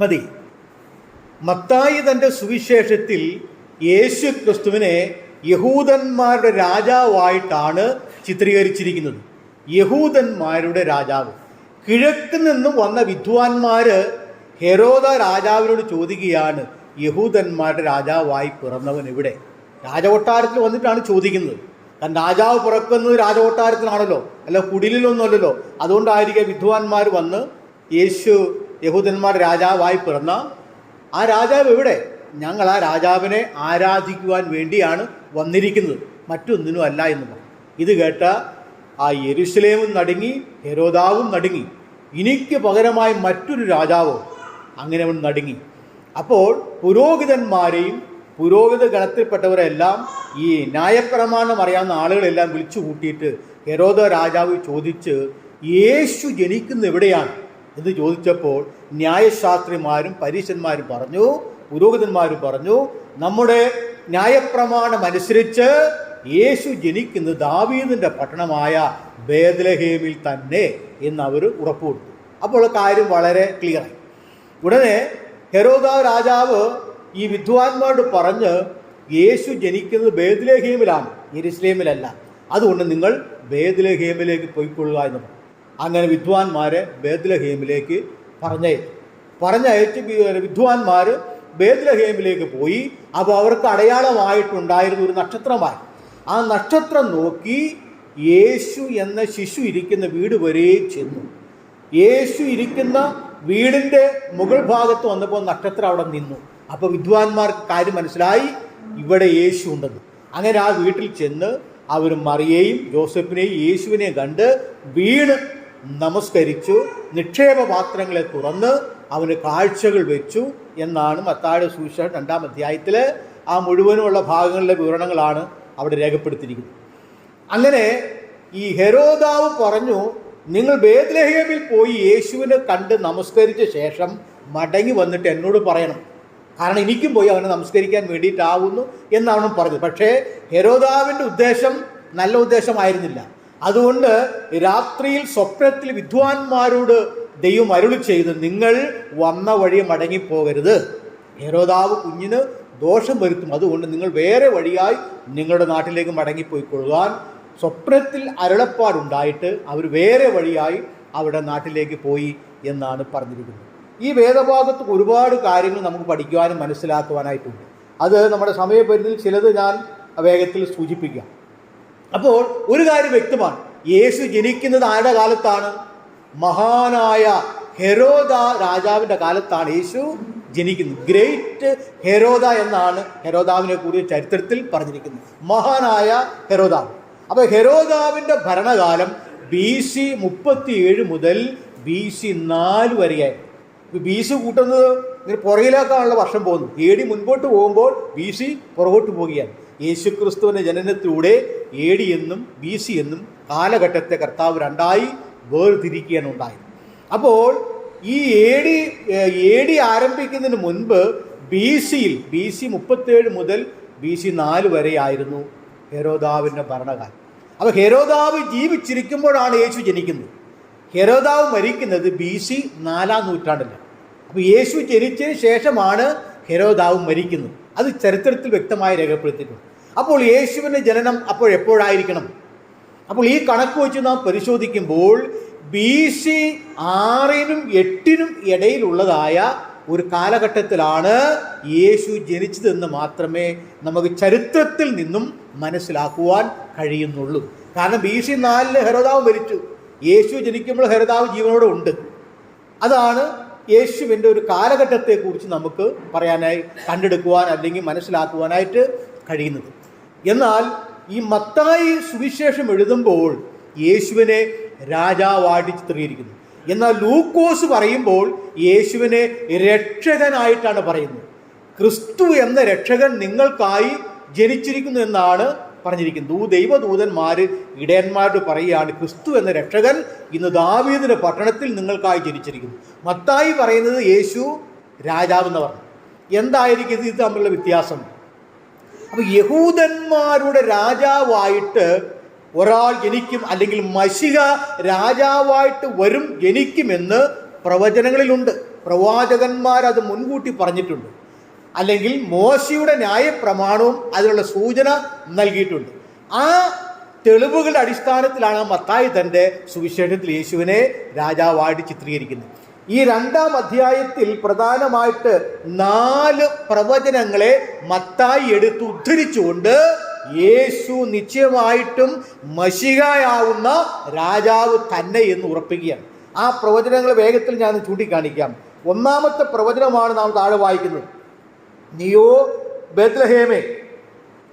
മതി. മത്തായി തൻ്റെ സുവിശേഷത്തിൽ യേശു ക്രിസ്തുവിനെ യഹൂദന്മാരുടെ രാജാവായിട്ടാണ് ചിത്രീകരിച്ചിരിക്കുന്നത്. യഹൂദന്മാരുടെ രാജാവ്. കിഴക്ക് നിന്നും വന്ന വിദ്വാൻമാർ ഹെരോദ രാജാവിനോട് ചോദിക്കുകയാണ്, യഹൂദന്മാരുടെ രാജാവായി പിറന്നവൻ എവിടെ? രാജകൊട്ടാരത്തിൽ വന്നിട്ടാണ് ചോദിക്കുന്നത്. കാരണം രാജാവ് പിറക്കുന്നത് രാജകൊട്ടാരത്തിലാണല്ലോ, അല്ല കുടിലൊന്നുമല്ലല്ലോ. അതുകൊണ്ടായിരിക്കും വിദ്വാൻമാർ വന്ന് യഹൂദന്മാരുടെ രാജാവായി പിറന്ന ആ രാജാവ് എവിടെ? ഞങ്ങൾ ആ രാജാവിനെ ആരാധിക്കുവാൻ വേണ്ടിയാണ് വന്നിരിക്കുന്നത്, മറ്റൊന്നിനും അല്ല എന്ന് പറഞ്ഞു. ഇത് കേട്ട ആ യെരുശലേമും നടുങ്ങി, ഹെരോദാവും നടുങ്ങി. എനിക്ക് പകരമായി മറ്റൊരു രാജാവോ? അങ്ങനെ അവൻ നടുങ്ങി. അപ്പോൾ പുരോഹിതന്മാരെയും പുരോഹിത ഗണത്തിൽപ്പെട്ടവരെല്ലാം ഈ ന്യായപ്രമാണം അറിയാവുന്ന ആളുകളെല്ലാം വിളിച്ചു കൂട്ടിയിട്ട് ഹെരോദ രാജാവ് ചോദിച്ച്, യേശു ജനിക്കുന്ന എവിടെയാണ് എന്ന് ചോദിച്ചപ്പോൾ ന്യായശാസ്ത്രിമാരും പരീശന്മാരും പറഞ്ഞു, പുരോഹിതന്മാരും പറഞ്ഞു, നമ്മുടെ ന്യായപ്രമാണം അനുസരിച്ച് യേശു ജനിക്കുന്നത് ദാവീദിൻ്റെ പട്ടണമായ ബേത്ലഹേമിൽ തന്നെ എന്നവർ ഉറപ്പ് കൊടുത്തു. അപ്പോൾ കാര്യം വളരെ ക്ലിയറായി. ഉടനെ ഹെരോദ രാജാവ് ഈ വിദ്വാൻമാരോട് പറഞ്ഞ്, യേശു ജനിക്കുന്നത് ബേത്ലഹേമിലാണ്, യെരുശലേമിലല്ല. അതുകൊണ്ട് നിങ്ങൾ ബേത്ലഹേമിലേക്ക് പോയിക്കൊള്ളുക എന്ന് പറഞ്ഞു. അങ്ങനെ വിദ്വാൻമാരെ ബേത്ലഹേമിലേക്ക് പറഞ്ഞയച്ച് വിദ്വാൻമാർ ബേത്ലഹേമിലേക്ക് പോയി. അപ്പോൾ അവർക്ക് അടയാളമായിട്ടുണ്ടായിരുന്ന ഒരു നക്ഷത്രമായി. ആ നക്ഷത്രം നോക്കി യേശു എന്ന ശിശു ഇരിക്കുന്ന വീട് വരെ ചെന്നു. യേശു ഇരിക്കുന്ന വീടിൻ്റെ മുകൾ ഭാഗത്ത് വന്നപ്പോൾ നക്ഷത്രം അവിടെ നിന്നു. അപ്പോൾ വിദ്വാൻമാർക്ക് കാര്യം മനസ്സിലായി, ഇവിടെ യേശു ഉണ്ടെന്ന്. അങ്ങനെ ആ വീട്ടിൽ ചെന്ന് അവർ മറിയെയും ജോസഫിനെയും യേശുവിനെയും കണ്ട് വീണ് നമസ്കരിച്ചു. നിക്ഷേപ പാത്രങ്ങളെ തുറന്ന് അവന് കാഴ്ചകൾ വെച്ചു എന്നാണ് മത്തായിയുടെ സുവിശേഷം 2-ാം അധ്യായത്തിൽ ആ മുഴുവനുമുള്ള ഭാഗങ്ങളിലെ വിവരണങ്ങളാണ് അവിടെ രേഖപ്പെടുത്തിയിരിക്കുന്നത്. അങ്ങനെ ഈ ഹെരോദാവ് പറഞ്ഞു, നിങ്ങൾ ബേത്ലഹേമിൽ പോയി യേശുവിനെ കണ്ട് നമസ്കരിച്ച ശേഷം മടങ്ങി വന്നിട്ട് എന്നോട് പറയണം, കാരണം എനിക്കും പോയി അവനെ നമസ്കരിക്കാൻ വേണ്ടിയിട്ടാവുന്നു എന്നാണ് പറഞ്ഞത്. പക്ഷേ ഹെരോദാവിൻ്റെ ഉദ്ദേശം നല്ല ഉദ്ദേശമായിരുന്നില്ല. അതുകൊണ്ട് രാത്രിയിൽ സ്വപ്നത്തിൽ വിദ്വാൻമാരോട് ദൈവം അരുളി ചെയ്ത്, നിങ്ങൾ വന്ന വഴി മടങ്ങിപ്പോകരുത്, ഹെരോദാവ് കുഞ്ഞിന് ദോഷം വരുത്തും, അതുകൊണ്ട് നിങ്ങൾ വേറെ വഴിയായി നിങ്ങളുടെ നാട്ടിലേക്ക് മടങ്ങിപ്പോയിക്കൊള്ളുവാൻ സ്വപ്നത്തിൽ അരുളപ്പാടുണ്ടായിട്ട് അവർ വേറെ വഴിയായി അവരുടെ നാട്ടിലേക്ക് പോയി എന്നാണ് പറഞ്ഞിരിക്കുന്നത്. ഈ വേദഭാഗത്ത് ഒരുപാട് കാര്യങ്ങൾ നമുക്ക് പഠിക്കുവാനും മനസ്സിലാക്കുവാനായിട്ടുണ്ട്. അത് നമ്മുടെ സമയപരിധിയിൽ ചിലത് ഞാൻ വേഗത്തിൽ സൂചിപ്പിക്കാം. അപ്പോൾ ഒരു കാര്യം വ്യക്തമാണ്, യേശു ജനിക്കുന്നത് ആരുടെ കാലത്താണ്? മഹാനായ ഹെരോദ രാജാവിൻ്റെ കാലത്താണ് യേശു ജനിക്കുന്നത്. ഗ്രേറ്റ് ഹെരോദ എന്നാണ് ഹെരോദാവിനെ കുറിച്ച് ചരിത്രത്തിൽ പറഞ്ഞിരിക്കുന്നത്, മഹാനായ ഹെരോദാവ്. അപ്പോൾ ഹെരോദാവിൻ്റെ ഭരണകാലം BC 37 മുതൽ BC 4 വരെയായിരുന്നു. BC കൂട്ടുന്നത് ഇങ്ങനെ പുറകിലേക്കാണുള്ള വർഷം പോകുന്നു. AD മുൻപോട്ട് പോകുമ്പോൾ BC പുറകോട്ട് പോവുകയാണ്. യേശു ക്രിസ്തുവിൻ്റെ ജനനത്തിലൂടെ AD എന്നും BC എന്നും കാലഘട്ടത്തെ കർത്താവ് രണ്ടായി വേർതിരിക്കുകയാണ് ഉണ്ടായത്. അപ്പോൾ ഈ AD ആരംഭിക്കുന്നതിന് മുൻപ് BC 37 മുതൽ BC 4 വരെയായിരുന്നു ഹെരോദാവിൻ്റെ ഭരണകാലം. അപ്പോൾ ഹെരോദാവ് ജീവിച്ചിരിക്കുമ്പോഴാണ് യേശു ജനിക്കുന്നത്. ഹെരോദാവ് മരിക്കുന്നത് BC 4-ാം നൂറ്റാണ്ടിലാണ്. അപ്പോൾ യേശു ജനിച്ചതിന് ശേഷമാണ് ഹെരോദാവ് മരിക്കുന്നത്. അത് ചരിത്രത്തിൽ വ്യക്തമായി രേഖപ്പെടുത്തിയിട്ടുണ്ട്. അപ്പോൾ യേശുവിൻ്റെ ജനനം അപ്പോൾ എപ്പോഴായിരിക്കണം? അപ്പോൾ ഈ കണക്ക് വെച്ച് നാം പരിശോധിക്കുമ്പോൾ BC 6-നും 8-നും ഇടയിലുള്ളതായ ഒരു കാലഘട്ടത്തിലാണ് യേശു ജനിച്ചതെന്ന് മാത്രമേ നമുക്ക് ചരിത്രത്തിൽ നിന്നും മനസ്സിലാക്കുവാൻ കഴിയുന്നുള്ളൂ. കാരണം BC 4 ഹെരോദാവ് മരിച്ചു, യേശു ജനിക്കുമ്പോൾ ഹെരോദാവ് ജീവനോടെ ഉണ്ട്. അതാണ് യേശുവിൻ്റെ ഒരു കാലഘട്ടത്തെക്കുറിച്ച് നമുക്ക് പറയാനായി കണ്ടെടുക്കുവാൻ അല്ലെങ്കിൽ മനസ്സിലാക്കുവാനായിട്ട് കഴിയുന്നത്. എന്നാൽ ഈ മത്തായി സുവിശേഷം എഴുതുമ്പോൾ യേശുവിനെ രാജാവായിട്ട് ചിത്രീകരിക്കുന്നു. എന്നാൽ ലൂക്കോസ് പറയുമ്പോൾ യേശുവിനെ രക്ഷകനായിട്ടാണ് പറയുന്നത്. ക്രിസ്തു എന്ന രക്ഷകൻ നിങ്ങൾക്കായി ജനിച്ചിരിക്കുന്നു എന്നാണ് പറഞ്ഞിരിക്കുന്നത്. ദൈവദൂതന്മാർ ഇടയന്മാരോട് പറയുകയാണ്, ക്രിസ്തു എന്ന രക്ഷകൻ ഇന്ന് ദാവീദിന്റെ പട്ടണത്തിൽ നിങ്ങൾക്കായി ജനിച്ചിരിക്കുന്നു. മത്തായി പറയുന്നത് യേശു രാജാവെന്ന് പറഞ്ഞു. എന്തായിരിക്കും ഇത് തമ്മിലുള്ള വ്യത്യാസം? അപ്പോൾ യഹൂദന്മാരുടെ രാജാവായിട്ട് ഒരാൾ ജനിക്കും, അല്ലെങ്കിൽ മശിഹ രാജാവായിട്ട് വരും, ജനിക്കുമെന്ന് പ്രവചനങ്ങളിലുണ്ട്. പ്രവാചകന്മാരത് മുൻകൂട്ടി പറഞ്ഞിട്ടുണ്ട്. അല്ലെങ്കിൽ മോശയുടെ ന്യായപ്രമാണവും അതിനുള്ള സൂചന നൽകിയിട്ടുണ്ട്. ആ തെളിവുകളുടെ അടിസ്ഥാനത്തിലാണ് മത്തായി തൻ്റെ സുവിശേഷത്തിൽ യേശുവിനെ രാജാവായിട്ട് ചിത്രീകരിക്കുന്നത്. ഈ 2-ാം അധ്യായത്തിൽ പ്രധാനമായിട്ട് 4 പ്രവചനങ്ങളെ മത്തായി എടുത്ത് ഉദ്ധരിച്ചുകൊണ്ട് യേശു നിശ്ചയമായിട്ടും മശിഹയാവുന്ന രാജാവ് തന്നെ എന്ന് ഉറപ്പിക്കുകയാണ്. ആ പ്രവചനങ്ങൾ വേഗത്തിൽ ഞാൻ ചൂണ്ടിക്കാണിക്കാം. 1-ാമത്തെ പ്രവചനമാണ് നാം താഴെ വായിക്കുന്നത്. നീയോ ബേത്ലഹേമേ,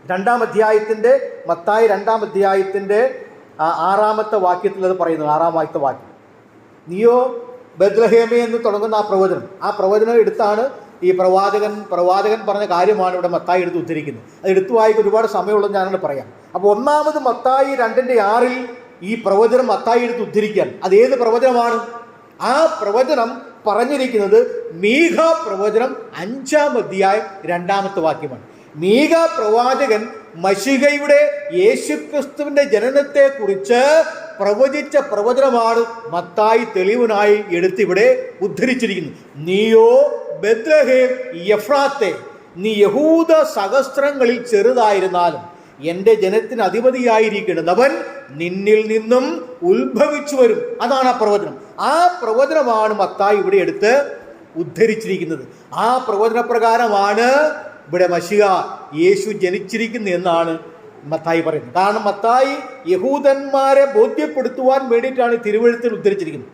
2-ാം അധ്യായത്തിൻ്റെ മത്തായി 2-ാം അധ്യായത്തിൻ്റെ 6-ാമത്തെ വാക്യത്തിൽ അത് പറയുന്നത്. 6-ാം വാക്യം, നീയോ ബേത്ലഹേമേ എന്ന് തുടങ്ങുന്ന ആ പ്രവചനം എടുത്താണ് ഈ പ്രവാചകൻ പറഞ്ഞ കാര്യമാണ് ഇവിടെ മത്തായി എടുത്ത് ഉദ്ധരിക്കുന്നത്. അത് എടുത്തു വായിക്കാൻ ഒരുപാട് സമയമുള്ളത് ഞാനത് പറയാം. അപ്പോൾ 1-ാമത് മത്തായി 2:6 ഈ പ്രവചനം മത്തായി എടുത്ത് ഉദ്ധരിക്കാൻ. അത് ഏത് പ്രവചനമാണ്? ആ പ്രവചനം പറഞ്ഞിരിക്കുന്നത് മീഖ പ്രവചനം 5-ാം അധ്യായം 2-ാമത്തെ വാക്യമാണ്. മീഖ പ്രവാചകൻ മശിഹയുടെ യേശുക്രിസ്തുവിന്റെ ജനനത്തെക്കുറിച്ച് പ്രവചിച്ച പ്രവചനമാണ് മത്തായി തെളിവിനായി എടുത്തിവിടെ ഉദ്ധരിച്ചിരിക്കുന്നത്. നീയോ ബേത്ലഹേം എഫ്രാത്തെ, നീ യഹൂദ സഹസ്രങ്ങളിൽ ചെറുതായിരുന്നാലും എൻ്റെ ജനത്തിന് അധിപതിയായിരിക്കുന്നവൻ നിന്നിൽ നിന്നും ഉത്ഭവിച്ചു വരും. അതാണ് ആ പ്രവചനം. ആ പ്രവചനമാണ് മത്തായി ഇവിടെ എടുത്ത് ഉദ്ധരിച്ചിരിക്കുന്നത്. ആ പ്രവചനപ്രകാരമാണ് ഇവിടെ മശിഹ യേശു ജനിച്ചിരിക്കുന്നു എന്നാണ് മത്തായി പറയുന്നത്. കാരണം മത്തായി യഹൂദന്മാരെ ബോധ്യപ്പെടുത്തുവാൻ വേണ്ടിയിട്ടാണ് തിരുവെഴുത്തിൽ ഉദ്ധരിച്ചിരിക്കുന്നത്.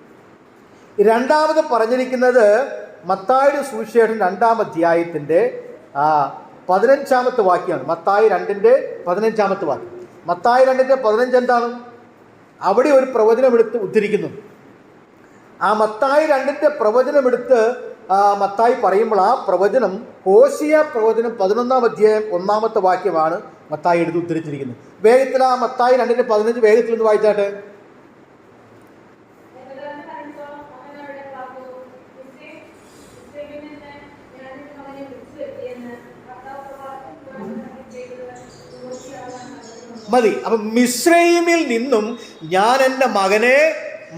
2-ാമത് പറഞ്ഞിരിക്കുന്നത് മത്തായിയുടെ സുവിശേഷം 2-ാം അധ്യായത്തിൻ്റെ 15-ാമത്തെ വാക്യമാണ്. മത്തായി 2:15 വാക്യം. മത്തായി 2:15 എന്താണ്? അവിടെ ഒരു പ്രവചനമെടുത്ത് ഉദ്ധരിക്കുന്നു. ആ മത്തായി 2 പ്രവചനമെടുത്ത് മത്തായി പറയുമ്പോൾ ആ പ്രവചനം ഹോശിയ പ്രവചനം 11-ാം അധ്യായം 1-ാമത്തെ വാക്യമാണ് മത്തായി എടുത്ത് ഉദ്ധരിച്ചിരിക്കുന്നത്. വേഗത്തിൽ ആ മത്തായി 2:15 വേഗത്തിൽ ഒന്ന് വായിച്ചാട്ടെ. മതി. അപ്പം മിസ്രയീമിൽ നിന്നും ഞാൻ എൻ്റെ മകനെ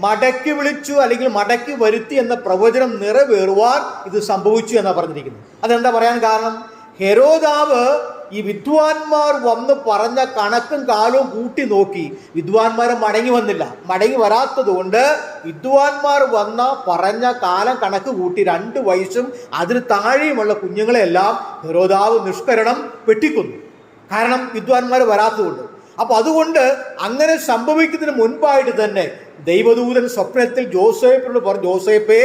മടക്കി വിളിച്ചു അല്ലെങ്കിൽ മടക്കി വരുത്തി എന്ന പ്രവചനം നിറവേറുവാൻ ഇത് സംഭവിച്ചു എന്നാണ് പറഞ്ഞിരിക്കുന്നത്. അതെന്താ പറയാൻ കാരണം? ഹെരോദാവ് ഈ വിദ്വാൻമാർ വന്ന് പറഞ്ഞ കണക്കും കാലവും കൂട്ടി നോക്കി. വിദ്വാൻമാർ മടങ്ങി വന്നില്ല. മടങ്ങി വരാത്തത് കൊണ്ട് വിദ്വാൻമാർ വന്ന പറഞ്ഞ കാലം കണക്ക് കൂട്ടി 2 വയസ്സും അതിന് താഴെയുമുള്ള കുഞ്ഞുങ്ങളെല്ലാം ഹെരോദാവ് നിഷ്കരണം വെട്ടിക്കൊന്നു. കാരണം വിദ്വാൻമാർ വരാത്തതുകൊണ്ട്. അപ്പോൾ അതുകൊണ്ട് അങ്ങനെ സംഭവിക്കുന്നതിന് മുൻപായിട്ട് തന്നെ ദൈവദൂതൻ സ്വപ്നത്തിൽ ജോസേഫിനോട് പറഞ്ഞു, ജോസേഫേ,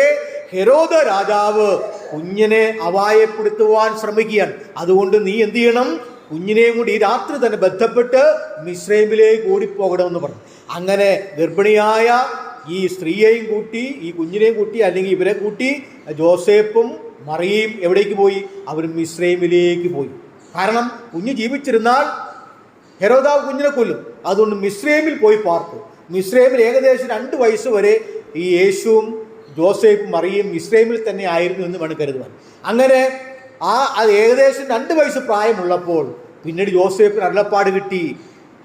ഹെരോദ രാജാവ് കുഞ്ഞിനെ അപായപ്പെടുത്തുവാൻ ശ്രമിക്കുകയാണ്. അതുകൊണ്ട് നീ എന്ത് ചെയ്യണം? കുഞ്ഞിനെയും കൂടി ഈ രാത്രി തന്നെ ബന്ധപ്പെട്ട് മിസ്രൈമിലേക്ക് ഓടിപ്പോകണമെന്ന് പറഞ്ഞു. അങ്ങനെ ഗർഭിണിയായ ഈ സ്ത്രീയെയും കൂട്ടി ഈ കുഞ്ഞിനെയും കൂട്ടി അല്ലെങ്കിൽ ഇവരെ കൂട്ടി ജോസേഫും മറിയയും എവിടേക്ക് പോയി? അവർ മിസ്രൈമിലേക്ക് പോയി. കാരണം കുഞ്ഞ് ജീവിച്ചിരുന്നാൽ ഹെരോദാവ് കുഞ്ഞിനെ കൊല്ലും. അതുകൊണ്ട് മിസ്രൈമിൽ പോയി പാർത്തു. മിസ്രൈമിൽ ഏകദേശം 2 വയസ്സ് വരെ ഈ യേശുവും ജോസേഫും മറിയയും മിസ്രൈമിൽ തന്നെ ആയിരുന്നു എന്ന് വേണം കരുതുവാൻ. അങ്ങനെ അത് ഏകദേശം 2 വയസ്സ് പ്രായമുള്ളപ്പോൾ പിന്നീട് ജോസേഫിന് അരുളപ്പാട് കിട്ടി,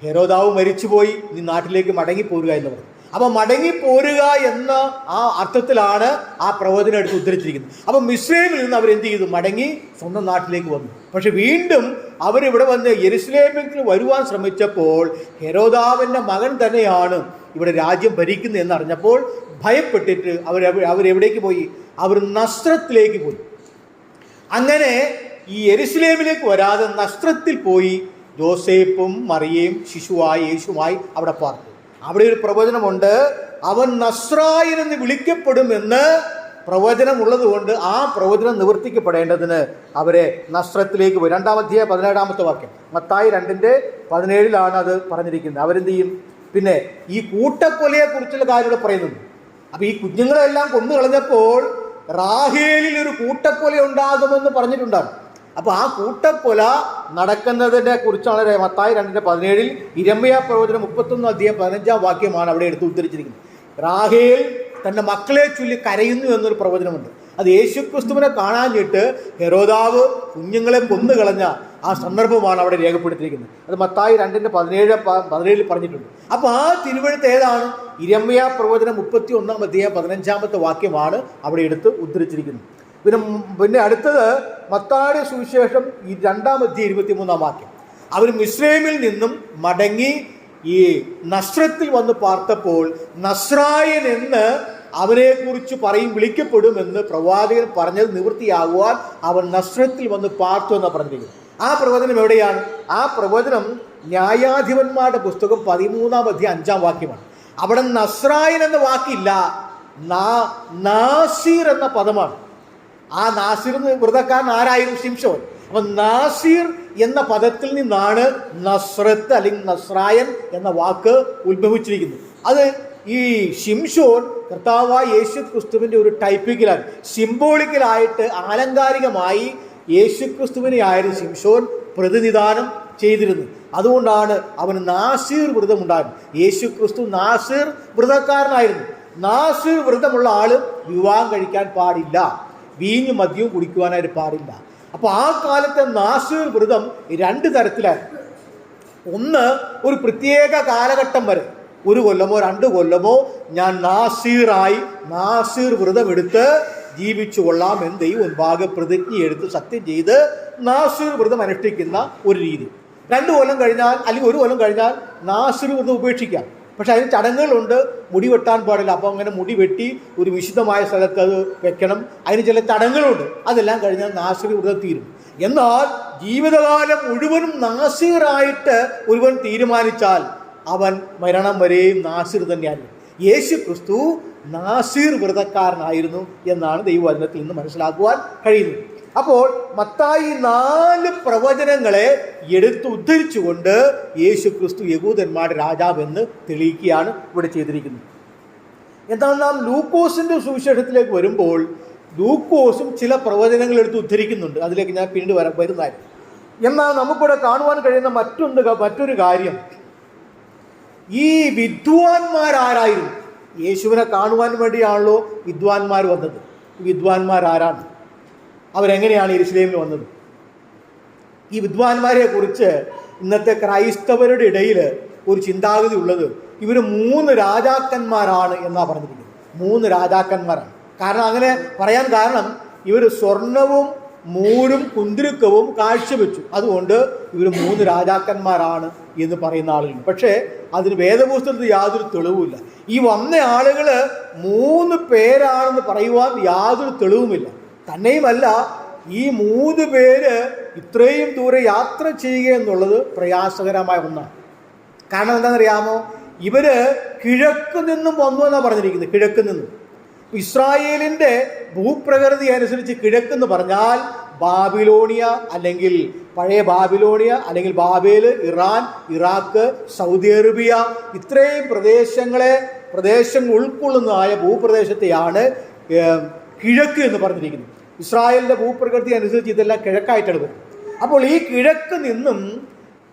ഹെരോദാവ് മരിച്ചുപോയി, നീ നാട്ടിലേക്ക് മടങ്ങിപ്പോരുക എന്ന് പറഞ്ഞു. അപ്പം മടങ്ങിപ്പോരുക എന്ന ആ അർത്ഥത്തിലാണ് ആ പ്രവചനം എടുത്ത് ഉദ്ധരിച്ചിരിക്കുന്നത്. അപ്പം മിസ്രൈമിൽ നിന്ന് അവരെന്ത് ചെയ്തു? മടങ്ങി സ്വന്തം നാട്ടിലേക്ക് വന്നു. പക്ഷെ വീണ്ടും അവരിവിടെ വന്ന് യെരുശലേമിൽ വരുവാൻ ശ്രമിച്ചപ്പോൾ ഹെരോദാവിൻ്റെ മകൻ തന്നെയാണ് ഇവിടെ രാജ്യം ഭരിക്കുന്നത് എന്നറിഞ്ഞപ്പോൾ ഭയപ്പെട്ടിട്ട് അവരെവിടേക്ക് പോയി? അവർ നസ്രത്തിലേക്ക് പോയി. അങ്ങനെ ഈ യെരുശലേമിലേക്ക് വരാതെ നസ്രത്തിൽ പോയി ജോസേഫും മറിയയും ശിശുവായി യേശുവായി അവിടെ പാർത്തു. അവിടെ ഒരു പ്രവചനമുണ്ട്, അവൻ നസ്രായനെന്ന് വിളിക്കപ്പെടുമെന്ന് പ്രവചനമുള്ളത് കൊണ്ട് ആ പ്രവചനം നിവർത്തിക്കപ്പെടേണ്ടതിന് അവരെ നസ്രത്തിലേക്ക് പോയി. 2-ാം അധ്യായം 17-ാമത്തെ വാക്യം, മത്തായി 2:17 അത് പറഞ്ഞിരിക്കുന്നത്. അവരെന്ത് ചെയ്യും? പിന്നെ ഈ കൂട്ടക്കൊലയെ കുറിച്ചുള്ള കാര്യം ഇവിടെ പറയുന്നുണ്ട്. അപ്പം ഈ കുഞ്ഞുങ്ങളെല്ലാം കൊന്നു കളഞ്ഞപ്പോൾ റാഹേലിൽ ഒരു കൂട്ടക്കൊല ഉണ്ടാകുമെന്ന് പറഞ്ഞിട്ടുണ്ടാകും. അപ്പോൾ ആ കൂട്ടക്കൊല നടക്കുന്നതിനെ കുറിച്ചാണ് മത്തായി 2:17 യിരെമ്യാ പ്രവചനം 31 അധ്യായം 15-ാം വാക്യമാണ് അവിടെ എടുത്ത് ഉദ്ധരിച്ചിരിക്കുന്നത്. റാഹേൽ തൻ്റെ മക്കളെ ചൊല്ലി കരയുന്നു എന്നൊരു പ്രവചനമുണ്ട്. അത് യേശുക്രിസ്തുവിനെ കാണാഞ്ഞിട്ട് ഹെരോദാവ് കുഞ്ഞുങ്ങളെ കൊന്നുകളഞ്ഞ ആ സന്ദർഭമാണ് അവിടെ രേഖപ്പെടുത്തിയിരിക്കുന്നത്. അത് മത്തായി 2:17 പറഞ്ഞിട്ടുണ്ട്. അപ്പോൾ ആ തിരുവെഴുത്ത് ഏതാണ്? ഇരമ്യാ പ്രവചനം 31 അധ്യായം 15 വാക്യമാണ് അവിടെ എടുത്ത് ഉദ്ധരിച്ചിരിക്കുന്നത്. പിന്നെ അടുത്തത് മത്തായിയുടെ സുവിശേഷം 2 അധ്യായം 23 വാക്യം. അവർ മിസ്രൈമിൽ നിന്നും മടങ്ങി ഈ നസ്രത്തിൽ വന്ന് പാർത്തപ്പോൾ നസ്രായൻ എന്ന് അവനെക്കുറിച്ച് വിളിക്കപ്പെടുമെന്ന് പ്രവാചകൻ പറഞ്ഞത് നിവൃത്തിയാകുവാൻ അവൻ നസ്രത്തിൽ വന്ന് പാർത്തു എന്നാണ് പറഞ്ഞിരിക്കുന്നത്. ആ പ്രവചനം എവിടെയാണ്? ആ പ്രവചനം ന്യായാധിപന്മാരുടെ പുസ്തകം 13 അധ്യായം 5 വാക്യമാണ്. അവിടെ നസ്രായൻ എന്ന വാക്കില്ല, നാസീർ എന്ന പദമാണ്. ആ നാസീർ വ്രതക്കാരൻ ആരായിരുന്നു? ശിംശോൻ. അപ്പൊ നാസീർ എന്ന പദത്തിൽ നിന്നാണ് നസ്രത്ത് അല്ലെങ്കിൽ നസ്രായൻ എന്ന വാക്ക് ഉത്ഭവിച്ചിരിക്കുന്നത്. അത് ഈ ശിംശോൻ കർത്താവായ യേശു ക്രിസ്തുവിൻ്റെ ഒരു ടൈപ്പിക്കലാണ്, സിംബോളിക്കലായിട്ട് ആലങ്കാരികമായി യേശു ക്രിസ്തുവിനെ ആയിരുന്നു ശിംശോൻ പ്രതിനിധാനം ചെയ്തിരുന്നത്. അതുകൊണ്ടാണ് അവന് നാസീർ വ്രതം ഉണ്ടായിരുന്നു. യേശു ക്രിസ്തു നാസീർ വ്രതക്കാരനായിരുന്നു. നാസീർ വ്രതമുള്ള ആള് വിവാഹം കഴിക്കാൻ പാടില്ല, വീഞ്ഞു മദ്യവും കുടിക്കുവാനായിട്ട് പാടില്ല. അപ്പോൾ ആ കാലത്തെ നാസീർ വ്രതം 2 തരത്തിലായിരുന്നു. ഒന്ന്, ഒരു പ്രത്യേക കാലഘട്ടം വരെ 1 കൊല്ലമോ 2 കൊല്ലമോ ഞാൻ നാസീർ വ്രതം എടുത്ത് ജീവിച്ചു കൊള്ളാം എന്ന് ദൈവം മുൻപാകെ പ്രതിജ്ഞ എടുത്ത് സത്യം ചെയ്ത് നാസീർ വ്രതം അനുഷ്ഠിക്കുന്ന ഒരു രീതി. 2 കൊല്ലം കഴിഞ്ഞാൽ അല്ലെങ്കിൽ 1 കൊല്ലം കഴിഞ്ഞാൽ നാസീർ വ്രതം ഉപേക്ഷിക്കാം. പക്ഷെ അതിന് ചടങ്ങുകളുണ്ട്. മുടി വെട്ടാൻ പാടില്ല. അപ്പോൾ അങ്ങനെ മുടി വെട്ടി ഒരു വിശുദ്ധമായ സ്ഥലത്ത് അത് വെക്കണം. അതിന് ചില ചടങ്ങുകളുണ്ട്. അതെല്ലാം കഴിഞ്ഞാൽ നാസീർ വ്രതം തീരും. എന്നാൽ ജീവിതകാലം മുഴുവനും നാസീറായിട്ട് ഒരുവൻ തീരുമാനിച്ചാൽ അവൻ മരണം വരെയും നാസീർ തന്നെയായിരുന്നു. യേശു ക്രിസ്തു നാസീർ വ്രതക്കാരനായിരുന്നു എന്നാണ് ദൈവവചനത്തിൽ നിന്ന് മനസ്സിലാക്കുവാൻ കഴിയുന്നത്. അപ്പോൾ മത്തായി 4 പ്രവചനങ്ങളെ എടുത്ത് ഉദ്ധരിച്ചുകൊണ്ട് യേശു ക്രിസ്തു യഹൂദന്മാരുടെ രാജാവെന്ന് തെളിയിക്കുകയാണ് ഇവിടെ ചെയ്തിരിക്കുന്നത്. എന്നാൽ നാം ലൂക്കോസിന്റെ സുവിശേഷത്തിലേക്ക് വരുമ്പോൾ ലൂക്കോസും ചില പ്രവചനങ്ങൾ എടുത്ത് ഉദ്ധരിക്കുന്നുണ്ട്. അതിലേക്ക് ഞാൻ പിന്നീട് വരുന്നതായിരുന്നു. എന്നാൽ നമുക്കിവിടെ കാണുവാൻ കഴിയുന്ന മറ്റൊരു കാര്യം, ഈ വിദ്വാൻമാരാരായിരുന്നു? യേശുവിനെ കാണുവാൻ വേണ്ടിയാണല്ലോ വിദ്വാൻമാർ വന്നത്. വിദ്വാൻമാരാരാണ്? അവരെങ്ങനെയാണ് യെരുശലേമിൽ വന്നത്? ഈ വിദ്വാൻമാരെ കുറിച്ച് ഇന്നത്തെ ക്രൈസ്തവരുടെ ഇടയിൽ ഒരു ചിന്താഗതി ഉള്ളത്, ഇവർ 3 രാജാക്കന്മാരാണ് എന്നാണ് പറഞ്ഞിരിക്കുന്നത്. 3 രാജാക്കന്മാരാണ്. കാരണം അങ്ങനെ പറയാൻ കാരണം ഇവർ സ്വർണവും മൂരും കുന്തിരുക്കവും കാഴ്ചവെച്ചു. അതുകൊണ്ട് ഇവർ 3 രാജാക്കന്മാരാണ് എന്ന് പറയുന്ന ആളുകളുണ്ട്. പക്ഷേ അതിന് വേദപുസ്തകത്തിൽ യാതൊരു തെളിവുമില്ല. ഈ വന്ന ആളുകൾ 3 പേരാണെന്ന് പറയുവാൻ യാതൊരു തെളിവുമില്ല. തന്നെയുമല്ല, ഈ 3 പേര് ഇത്രയും ദൂരെ യാത്ര ചെയ്യുക എന്നുള്ളത് പ്രയാസകരമായ ഒന്നാണ്. കാരണം എന്താണെന്നറിയാമോ? ഇവര് കിഴക്ക് നിന്നും വന്നു എന്നാണ് പറഞ്ഞിരിക്കുന്നത്. കിഴക്ക് നിന്നും. ഇസ്രായേലിൻ്റെ ഭൂപ്രകൃതി അനുസരിച്ച് കിഴക്കെന്ന് പറഞ്ഞാൽ ബാബിലോണിയ അല്ലെങ്കിൽ പഴയ ബാബിലോണിയ അല്ലെങ്കിൽ Babel, Iran, Iraq, Saudi Arabia, ഇത്രയും പ്രദേശങ്ങൾ ഉൾക്കൊള്ളുന്നതായ ഭൂപ്രദേശത്തെയാണ് കിഴക്ക് എന്ന് പറഞ്ഞിരിക്കുന്നത്. ഇസ്രായേലിൻ്റെ ഭൂപ്രകൃതി അനുസരിച്ച് ഇതെല്ലാം കിഴക്കായിട്ടാണ് വരുന്നത്. അപ്പോൾ ഈ കിഴക്ക് നിന്നും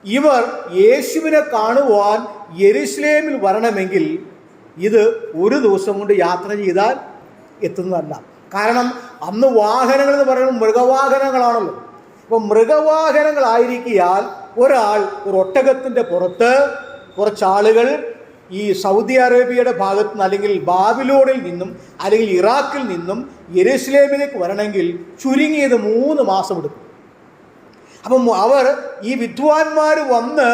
ഇവർ യേശുവിനെ കാണുവാൻ യെരുശലേമിൽ വരണമെങ്കിൽ ഇത് 1 ദിവസം കൊണ്ട് യാത്ര ചെയ്താൽ എത്തുന്നതല്ല. കാരണം അന്ന് വാഹനങ്ങൾ എന്ന് പറയുന്നത് മൃഗവാഹനങ്ങളാണല്ലോ. അപ്പോൾ മൃഗവാഹനങ്ങളായിരിക്കാൽ ഒരാൾ ഒരു ഒട്ടകത്തിൻ്റെ പുറത്ത് കുറച്ചാളുകൾ ഈ സൗദി അറേബ്യയുടെ ഭാഗത്ത് നിന്ന് അല്ലെങ്കിൽ ബാബിലോണിൽ നിന്നും അല്ലെങ്കിൽ ഇറാഖിൽ നിന്നും യെരുശലേമിലേക്ക് വരണമെങ്കിൽ ചുരുങ്ങിയത് 3 മാസം എടുക്കും. അപ്പം ഈ വിദ്വാൻമാർ വന്ന്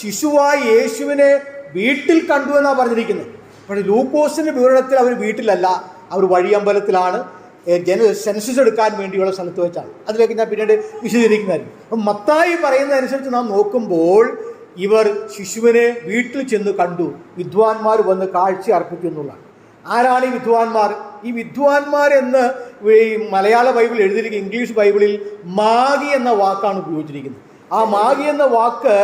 ശിശുവായി യേശുവിനെ വീട്ടിൽ കണ്ടു എന്നാണ് പറഞ്ഞിരിക്കുന്നത്. പക്ഷേ ലൂക്കോസിൻ്റെ വിവരണത്തിൽ അവർ വീട്ടിലല്ല, അവർ വഴിയമ്പലത്തിലാണ്, സെൻസസ് എടുക്കാൻ വേണ്ടിയുള്ള സ്ഥലത്ത് വെച്ചാണ്. അതിലേക്ക് ഞാൻ പിന്നീട് വിശദീകരിക്കുന്നതായിരിക്കും. അപ്പം മത്തായി പറയുന്നതനുസരിച്ച് നാം നോക്കുമ്പോൾ ഇവർ ശിശുവിനെ വീട്ടിൽ ചെന്ന് കണ്ടു, വിദ്വാൻമാർ വന്ന് കാഴ്ച അർപ്പിക്കുന്നുള്ളതാണ്. ആരാണ് ഈ വിദ്വാൻമാർ? ഈ വിദ്വാൻമാരെന്ന് ഈ മലയാള ബൈബിൾ എഴുതിയിരിക്കുന്ന ഇംഗ്ലീഷ് ബൈബിളിൽ മാഗി എന്ന വാക്കാണ് ഉപയോഗിച്ചിരിക്കുന്നത്. ആ മാഗി എന്ന വാക്ക്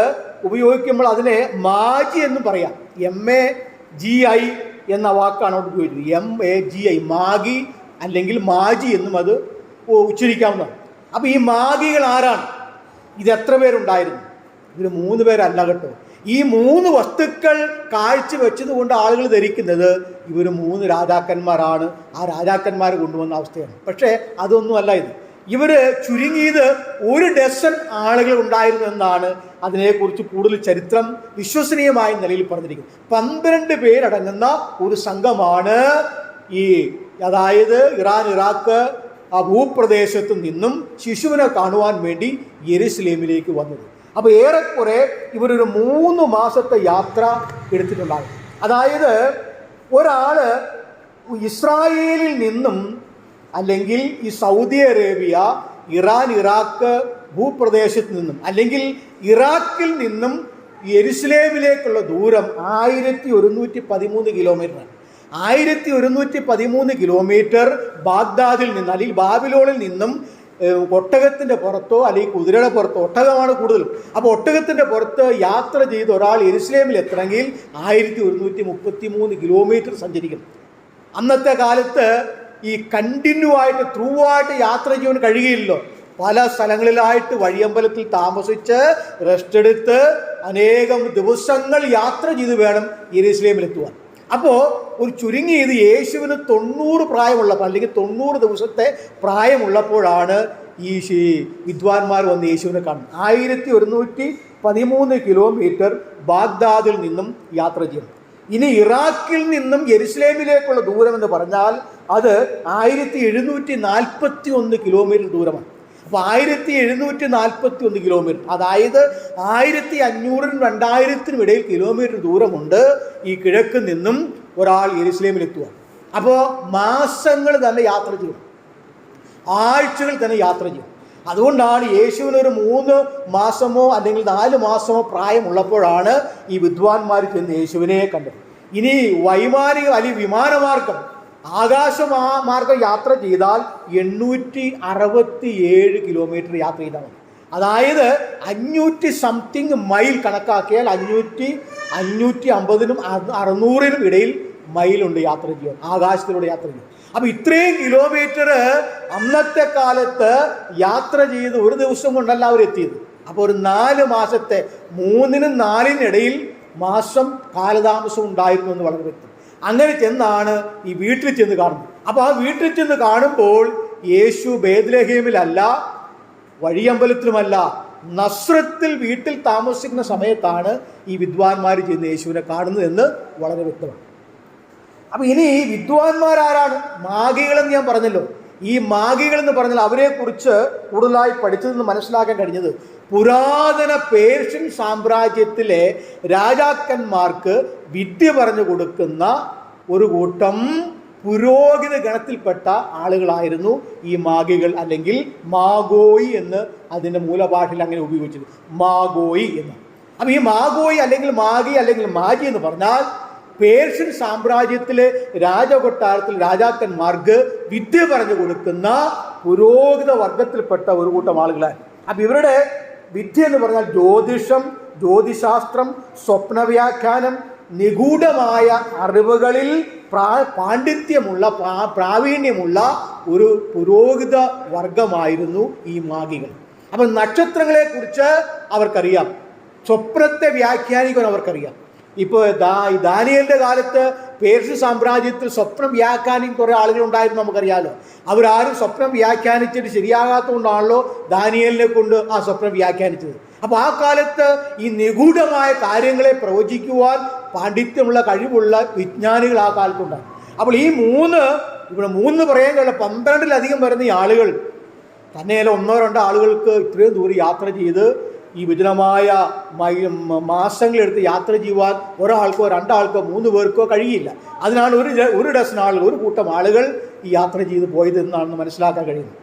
ഉപയോഗിക്കുമ്പോൾ അതിനെ മാജി എന്ന് പറയാം. MAGI എന്ന വാക്കാണ് അവിടെ ഉപയോഗിച്ചത്. MAGI, മാഗി അല്ലെങ്കിൽ മാജി എന്നും അത് ഉച്ചരിക്കാവുന്നതാണ്. അപ്പോൾ ഈ മാഗികൾ ആരാണ്? ഇത് എത്ര പേരുണ്ടായിരുന്നു? ഇതിൽ 3 പേരല്ല കേട്ടോ. ഈ 3 വസ്തുക്കൾ കാഴ്ചവെച്ചത് കൊണ്ട് ആളുകൾ ധരിക്കുന്നത് ഇവർ 3 രാജാക്കന്മാരാണ്, ആ രാജാക്കന്മാർ കൊണ്ടുവന്ന അവസ്ഥയാണ്. പക്ഷേ അതൊന്നുമല്ല ഇത്. ഇവർ ചുരുങ്ങിയത് 1 ഡസൻ ആളുകൾ ഉണ്ടായിരുന്നു എന്നാണ് അതിനെക്കുറിച്ച് കൂടുതൽ ചരിത്രം വിശ്വസനീയമായ നിലയിൽ പറഞ്ഞിരിക്കുന്നത്. 12 പേരടങ്ങുന്ന ഒരു സംഘമാണ് അതായത് ഇറാൻ, ഇറാഖ് ആ ഭൂപ്രദേശത്തു നിന്നും ശിശുവിനെ കാണുവാൻ വേണ്ടി യെരുശലേമിലേക്ക് വന്നത്. അപ്പോൾ ഏറെക്കുറെ ഇവരൊരു 3 മാസത്തെ യാത്ര എടുത്തിട്ടുണ്ടാകും. അതായത് ഒരാൾ ഇസ്രായേലിൽ നിന്നും അല്ലെങ്കിൽ ഈ സൗദി അറേബ്യ, ഇറാൻ, ഇറാഖ് ഭൂപ്രദേശത്ത് നിന്നും അല്ലെങ്കിൽ ഇറാഖിൽ നിന്നും യെരുശലേമിലേക്കുള്ള ദൂരം 1113 കിലോമീറ്ററാണ്. 1113 കിലോമീറ്റർ ബാഗ്ദാദിൽ നിന്ന് അല്ലെങ്കിൽ ബാബിലോണിൽ നിന്നും ഒട്ടകത്തിൻ്റെ പുറത്തോ അല്ലെങ്കിൽ കുതിരയുടെ പുറത്തോ, ഒട്ടകമാണ് കൂടുതലും, അപ്പോൾ ഒട്ടകത്തിൻ്റെ പുറത്ത് യാത്ര ചെയ്ത് ഒരാൾ യെരുശലേമിൽ എത്തണമെങ്കിൽ 1133 കിലോമീറ്റർ സഞ്ചരിക്കണം. അന്നത്തെ കാലത്ത് ഈ കണ്ടിന്യൂ ആയിട്ട് ത്രൂ ആയിട്ട് യാത്ര ചെയ്യാൻ കഴിയുകയില്ലല്ലോ. പല സ്ഥലങ്ങളിലായിട്ട് വഴിയമ്പലത്തിൽ താമസിച്ച് റെസ്റ്റ് എടുത്ത് അനേകം ദിവസങ്ങൾ യാത്ര ചെയ്ത് വേണം യെരുശലേമിലെത്തുവാൻ. അപ്പോൾ ഒരു ചുരുങ്ങിയത് യേശുവിന് 90 പ്രായമുള്ളപ്പോൾ അല്ലെങ്കിൽ 90 ദിവസത്തെ പ്രായമുള്ളപ്പോഴാണ് ഈ വിദ്വാൻമാർ വന്ന് യേശുവിനെ കാണുന്നത്. 1113 കിലോമീറ്റർ ബാഗ്ദാദിൽ നിന്നും യാത്ര ചെയ്യണം. ഇനി ഇറാഖിൽ നിന്നും യെരുശലേമിലേക്കുള്ള ദൂരം എന്ന് പറഞ്ഞാൽ അത് 1741 കിലോമീറ്റർ ദൂരമാണ്. അപ്പോൾ 1741 കിലോമീറ്റർ, അതായത് 1500-നും 2000-നും ഇടയിൽ കിലോമീറ്റർ ദൂരമുണ്ട് ഈ കിഴക്ക് നിന്നും ഒരാൾ യെരുശലേമിലെത്തുക. അപ്പോൾ മാസങ്ങൾ തന്നെ യാത്ര ചെയ്യും, ആഴ്ചകൾ തന്നെ യാത്ര ചെയ്യും. അതുകൊണ്ടാണ് യേശുവിനൊരു 3 മാസമോ അല്ലെങ്കിൽ 4 മാസമോ പ്രായമുള്ളപ്പോഴാണ് ഈ വിദ്വാൻമാർ ചെന്ന് യേശുവിനെ കണ്ടത്. ഇനി വൈമാനിക അല്ലെങ്കിൽ വിമാനമാർഗം, ആകാശമാർഗം യാത്ര ചെയ്താൽ 867 കിലോമീറ്റർ യാത്ര ചെയ്താൽ മതി. അതായത് 500 സംതിങ് മൈൽ കണക്കാക്കിയാൽ 550-നും 600-നും ഇടയിൽ മൈലുണ്ട് യാത്ര ചെയ്യാൻ, ആകാശത്തിലൂടെ യാത്ര ചെയ്യാൻ. അപ്പോൾ ഇത്രയും കിലോമീറ്റർ അന്നത്തെ കാലത്ത് യാത്ര ചെയ്ത് ഒരു ദിവസം കൊണ്ടല്ല അവരെത്തിയത്. അപ്പോൾ ഒരു 4 മാസത്തെ 3-നും 4-നും ഇടയിൽ മാസം കാലതാമസം ഉണ്ടായിരുന്നു എന്ന് വളരെ വ്യക്തം. അങ്ങനെ ചെന്നാണ് ഈ വീട്ടിൽ ചെന്ന് കാണുന്നത്. അപ്പോൾ ആ വീട്ടിൽ ചെന്ന് കാണുമ്പോൾ യേശു ബേത്ലഹേമിലല്ല, വഴിയമ്പലത്തിലുമല്ല, നസ്രത്തിൽ വീട്ടിൽ താമസിക്കുന്ന സമയത്താണ് ഈ വിദ്വാൻമാർ ചെന്ന് യേശുവിനെ കാണുന്നത് എന്ന് വളരെ വ്യക്തമാണ്. അപ്പം ഇനി ഈ വിദ്വാൻമാരാരാണ്? മാഗികളെന്ന് ഞാൻ പറഞ്ഞല്ലോ. ഈ മാഗികൾ എന്ന് പറഞ്ഞാൽ അവരെക്കുറിച്ച് കൂടുതലായി പഠിച്ചതെന്ന് മനസ്സിലാക്കാൻ കഴിഞ്ഞത് പുരാതന പേർഷ്യൻ സാമ്രാജ്യത്തിലെ രാജാക്കന്മാർക്ക് വിദ്യ പറഞ്ഞു കൊടുക്കുന്ന ഒരു കൂട്ടം പുരോഹിത ഗണത്തിൽപ്പെട്ട ആളുകളായിരുന്നു ഈ മാഗികൾ, അല്ലെങ്കിൽ മാഗോയി എന്ന് അതിൻ്റെ മൂലഭാഷയിൽ അങ്ങനെ ഉപയോഗിച്ചത്, മാഗോയി എന്ന്. അപ്പം ഈ മാഗോയി അല്ലെങ്കിൽ മാഗി അല്ലെങ്കിൽ മാജി എന്ന് പറഞ്ഞാൽ പേർഷ്യൻ സാമ്രാജ്യത്തിലെ രാജകൊട്ടാരത്തിൽ രാജാക്കന്മാർക്ക് വിദ്യ പറഞ്ഞു കൊടുക്കുന്ന പുരോഹിത വർഗത്തിൽപ്പെട്ട ഒരു കൂട്ടം ആളുകളാണ്. അപ്പം ഇവരുടെ വിദ്യ എന്ന് പറഞ്ഞാൽ ജ്യോതിഷം, ജ്യോതിശാസ്ത്രം, സ്വപ്നവ്യാഖ്യാനം, നിഗൂഢമായ അറിവുകളിൽ പാണ്ഡിത്യമുള്ള പ്രാവീണ്യമുള്ള ഒരു പുരോഹിത വർഗമായിരുന്നു ഈ മാഗികൾ. അപ്പം നക്ഷത്രങ്ങളെക്കുറിച്ച് അവർക്കറിയാം, സ്വപ്നത്തെ വ്യാഖ്യാനിക്കാൻ അവർക്കറിയാം. ഇപ്പോൾ ദാനിയേലിൻ്റെ കാലത്ത് പേർഷ്യൻ സാമ്രാജ്യത്തിൽ സ്വപ്നം വ്യാഖ്യാനിക്കുന്ന കുറേ ആളുകളുണ്ടായിരുന്നു, നമുക്കറിയാമല്ലോ. അവരാരും സ്വപ്നം വ്യാഖ്യാനിച്ചിട്ട് ശരിയാകാത്തതുകൊണ്ടാണല്ലോ ദാനിയേലിനെ കൊണ്ട് ആ സ്വപ്നം വ്യാഖ്യാനിച്ചത്. അപ്പോൾ ആ കാലത്ത് ഈ നിഗൂഢമായ കാര്യങ്ങളെ പ്രവചിക്കുവാൻ പാണ്ഡിത്യമുള്ള കഴിവുള്ള വിജ്ഞാനികൾ ആ കാലത്തുണ്ടായി. അപ്പോൾ ഈ ഇവിടെ മൂന്ന് പറയാൻ കഴിയില്ല, 12-ലധികം വരുന്ന ഈ ആളുകൾ തന്നെയല്ല 1-2 ആളുകൾക്ക് ഇത്രയും ദൂരം യാത്ര ചെയ്ത് ഈ വിജനമായ മാസങ്ങളെടുത്ത് യാത്ര ചെയ്യുവാൻ ഒരാൾക്കോ 2 ആൾക്കോ 3 പേർക്കോ കഴിയില്ല. അതിനാണ് ഒരു ഡസൻ ആളുകൾ, ഒരു കൂട്ടം ആളുകൾ ഈ യാത്ര ചെയ്ത് പോയത് എന്നാണെന്ന് മനസ്സിലാക്കാൻ കഴിയുന്നത്.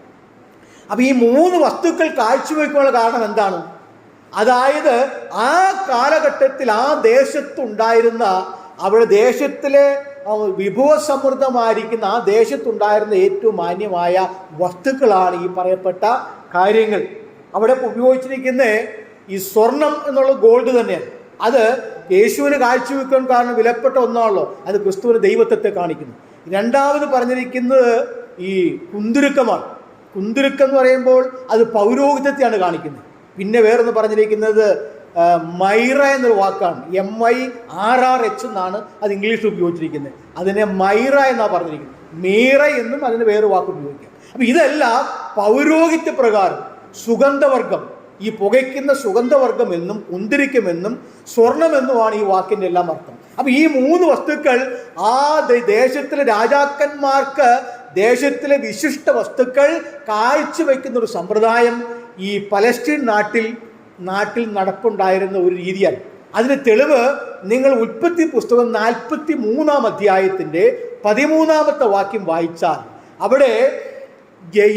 അപ്പോൾ ഈ 3 വസ്തുക്കൾ കാഴ്ചവെക്കാനുള്ള കാരണം എന്താണ്? അതായത് ആ കാലഘട്ടത്തിൽ ആ ദേശത്തുണ്ടായിരുന്ന, അവിടെ ദേശത്തിലെ വിഭവസമൃദ്ധമായിരിക്കുന്ന ആ ദേശത്തുണ്ടായിരുന്ന ഏറ്റവും മാന്യമായ വസ്തുക്കളാണ് ഈ പറയപ്പെട്ട കാര്യങ്ങൾ. അവിടെ ഉപയോഗിച്ചിരിക്കുന്ന ഈ സ്വർണം എന്നുള്ള ഗോൾഡ് തന്നെയാണ്. അത് യേശുവിന് കാഴ്ചവെക്കാൻ കാരണം വിലപ്പെട്ട ഒന്നാണല്ലോ, അത് ക്രിസ്തുവിന് ദൈവത്വത്തെ കാണിക്കുന്നു. രണ്ടാമത് പറഞ്ഞിരിക്കുന്നത് ഈ കുന്തുരുക്കമാണ്. കുന്തുരുക്കം എന്ന് പറയുമ്പോൾ അത് പൗരോഹിത്യത്തെയാണ് കാണിക്കുന്നത്. പിന്നെ വേറൊന്ന് പറഞ്ഞിരിക്കുന്നത് മൈറ എന്നൊരു വാക്കാണ്. MIRRH എന്നാണ് അത് ഇംഗ്ലീഷിൽ ഉപയോഗിച്ചിരിക്കുന്നത്. അതിനെ മൈറ എന്നാണ് പറഞ്ഞിരിക്കുന്നത്. മീറ എന്നും അതിന് വേറെ വാക്ക് ഉപയോഗിക്കാം. അപ്പം ഇതെല്ലാം പൗരോഹിത്യ പ്രകാരം സുഗന്ധവർഗം, ഈ പുകയ്ക്കുന്ന സുഗന്ധവർഗം എന്നും കുന്തിരിക്കുമെന്നും സ്വർണമെന്നുമാണ് ഈ വാക്കിൻ്റെ എല്ലാം അർത്ഥം. അപ്പം ഈ 3 വസ്തുക്കൾ ആ ദേശത്തിലെ രാജാക്കന്മാർക്ക് ദേശത്തിലെ വിശിഷ്ട വസ്തുക്കൾ കാഴ്ചവെക്കുന്ന ഒരു സമ്പ്രദായം ഈ പലസ്തീൻ നാട്ടിൽ നടപ്പുണ്ടായിരുന്ന ഒരു രീതിയാണ്. അതിന് തെളിവ് നിങ്ങൾ ഉൽപ്പത്തി പുസ്തകം 43-ാം അധ്യായത്തിൻ്റെ 13-ാമത്തെ വാക്യം വായിച്ചാൽ അവിടെ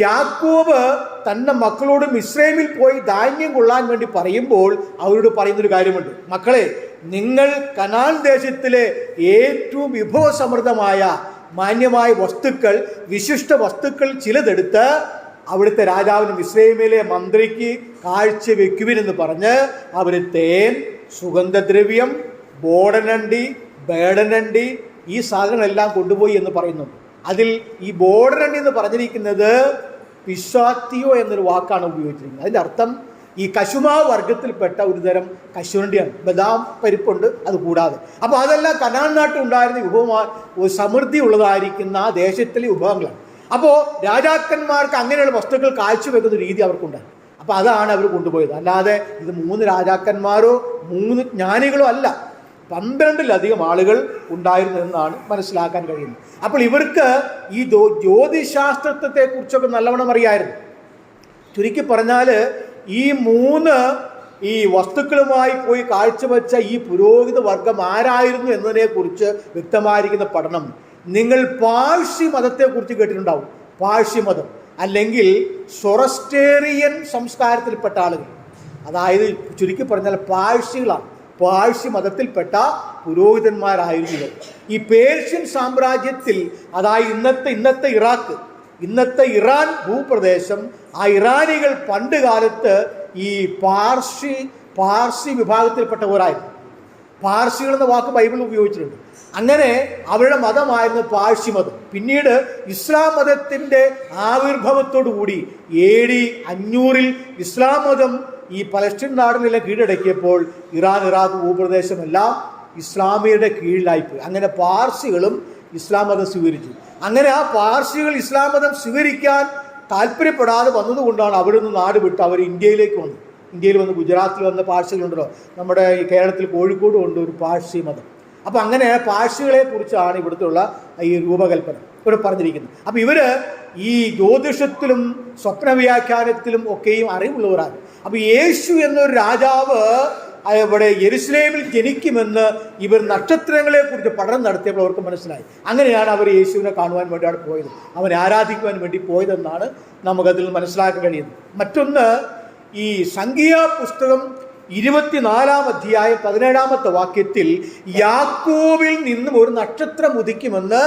യാക്കോബ് തൻ്റെ മക്കളോട് മിസ്രൈമിൽ പോയി ധാന്യം കൊള്ളാൻ വേണ്ടി പറയുമ്പോൾ അവരോട് പറയുന്നൊരു കാര്യമുണ്ട്. മക്കളെ, നിങ്ങൾ കനാൻ ദേശത്തിലെ ഏറ്റവും വിഭവസമൃദ്ധമായ മാന്യമായ വസ്തുക്കൾ, വിശിഷ്ട വസ്തുക്കൾ ചിലതെടുത്ത് അവിടുത്തെ രാജാവിന് മിസ്രൈമിലെ മന്ത്രിക്ക് കാഴ്ച വെക്കുവിനെന്ന് പറഞ്ഞ് അവർ തേൻ, സുഗന്ധദ്രവ്യം, ബോടനണ്ടി, ബേടനണ്ടി ഈ സാധനങ്ങളെല്ലാം കൊണ്ടുപോയി എന്ന് പറയുന്നുണ്ട്. അതിൽ ഈ ബോടനണ്ടി എന്ന് പറഞ്ഞിരിക്കുന്നത് പിസ്വാത്തിയോ എന്നൊരു വാക്കാണ് ഉപയോഗിച്ചിരിക്കുന്നത്. അതിൻ്റെ അർത്ഥം ഈ കശുമാവ് വർഗത്തിൽപ്പെട്ട ഒരു തരം കശുവണ്ടിയാണ്. ബദാം പരിപ്പുണ്ട് അത് കൂടാതെ. അപ്പോൾ അതെല്ലാം കനാൻ നാട്ടിൽ ഉണ്ടായിരുന്ന വിഭവമായ സമൃദ്ധി ഉള്ളതായിരിക്കുന്ന ആ ദേശത്തിലെ വിഭവങ്ങളാണ്. അപ്പോൾ രാജാക്കന്മാർക്ക് അങ്ങനെയുള്ള വസ്തുക്കൾ കാഴ്ചവെക്കുന്ന രീതി അവർക്കുണ്ടായി. അപ്പോൾ അതാണ് അവർ കൊണ്ടുപോയത്. അല്ലാതെ ഇത് 3 രാജാക്കന്മാരോ 3 ജ്ഞാനികളോ അല്ല, 12-ലധികം ആളുകൾ ഉണ്ടായിരുന്നു എന്നാണ് മനസ്സിലാക്കാൻ കഴിയുന്നത്. അപ്പോൾ ഇവർക്ക് ഈ ജ്യോതിശാസ്ത്രത്തെ കുറിച്ചൊക്കെ നല്ലവണ്ണം അറിയായിരുന്നു. ചുരുക്കി പറഞ്ഞാൽ ഈ 3 ഈ വസ്തുക്കളുമായി പോയി കാഴ്ചവെച്ച ഈ പുരോഹിത വർഗം ആരായിരുന്നു എന്നതിനെക്കുറിച്ച് വ്യക്തമായിരിക്കുന്ന പഠനം നിങ്ങൾ പാഴ്സി മതത്തെക്കുറിച്ച് കേട്ടിട്ടുണ്ടാവും. പാഴ്സി മതം അല്ലെങ്കിൽ സൊറസ്റ്റേറിയൻ സംസ്കാരത്തിൽപ്പെട്ട ആളുകൾ, അതായത് ചുരുക്കി പറഞ്ഞാൽ പാഴ്സികളാണ്. പാഴ്സി മതത്തിൽപ്പെട്ട പുരോഹിതന്മാരായിരുന്നു ഇവർ. ഈ പേർഷ്യൻ സാമ്രാജ്യത്തിൽ, അതായത് ഇന്നത്തെ ഇറാഖ്, ഇന്നത്തെ ഇറാൻ ഭൂപ്രദേശം, ആ ഇറാനികൾ പണ്ട് കാലത്ത് ഈ പാർസി വിഭാഗത്തിൽപ്പെട്ടവരായിരുന്നു. പാർസികൾ എന്ന വാക്ക് ബൈബിളിൽ ഉപയോഗിച്ചിട്ടുണ്ട്. അങ്ങനെ അവരുടെ മതമായിരുന്നു പാഴ്സി മതം. പിന്നീട് ഇസ്ലാം മതത്തിൻ്റെ ആവിർഭവത്തോടുകൂടി AD 500-ൽ ഇസ്ലാം മതം ഈ പലസ്തീൻ നാടിനെല്ലാം കീഴടക്കിയപ്പോൾ ഇറാഖ് ഭൂപ്രദേശമെല്ലാം ഇസ്ലാമിയുടെ കീഴിലായിപ്പോയി. അങ്ങനെ പാർസികളും ഇസ്ലാം മതം സ്വീകരിച്ചു. അങ്ങനെ ആ പാർസികൾ ഇസ്ലാം മതം സ്വീകരിക്കാൻ താല്പര്യപ്പെടാതെ വന്നതുകൊണ്ടാണ് അവിടെ നിന്ന് നാട് വിട്ട് അവർ ഇന്ത്യയിലേക്ക് വന്നു. ഇന്ത്യയിൽ വന്ന് ഗുജറാത്തിൽ വന്ന പാഴ്സികളുണ്ടല്ലോ, നമ്മുടെ ഈ കേരളത്തിൽ കോഴിക്കോട് ഉണ്ട് ഒരു പാഴ്സി മതം. അപ്പോൾ അങ്ങനെ പാഴ്സികളെ കുറിച്ചാണ് ഇവിടുത്തെ ഈ രൂപകൽപ്പന ഇവിടെ പറഞ്ഞിരിക്കുന്നത്. അപ്പോൾ ഇവർ ഈ ജ്യോതിഷത്തിലും സ്വപ്നവ്യാഖ്യാനത്തിലും ഒക്കെയും അറിവുള്ളവരാണ്. അപ്പോൾ യേശു എന്നൊരു രാജാവ് ഇവിടെ യെരുശലേമിൽ ജനിക്കുമെന്ന് ഇവർ നക്ഷത്രങ്ങളെക്കുറിച്ച് പഠനം നടത്തിയപ്പോൾ അവർക്ക് മനസ്സിലായി. അങ്ങനെയാണ് അവർ യേശുവിനെ കാണുവാൻ വേണ്ടിയാണ് പോയത്, അവനെ ആരാധിക്കുവാൻ വേണ്ടി പോയതെന്നാണ് നമുക്കതിൽ മനസ്സിലാക്കാൻ കഴിയുന്നത്. മറ്റൊന്ന്, ഈ സംഖ്യാപുസ്തകം 24-ാം അധ്യായം 17-ാമത്തെ വാക്യത്തിൽ യാക്കോബിൽ നിന്നും ഒരു നക്ഷത്രം ഉദിക്കുമെന്ന്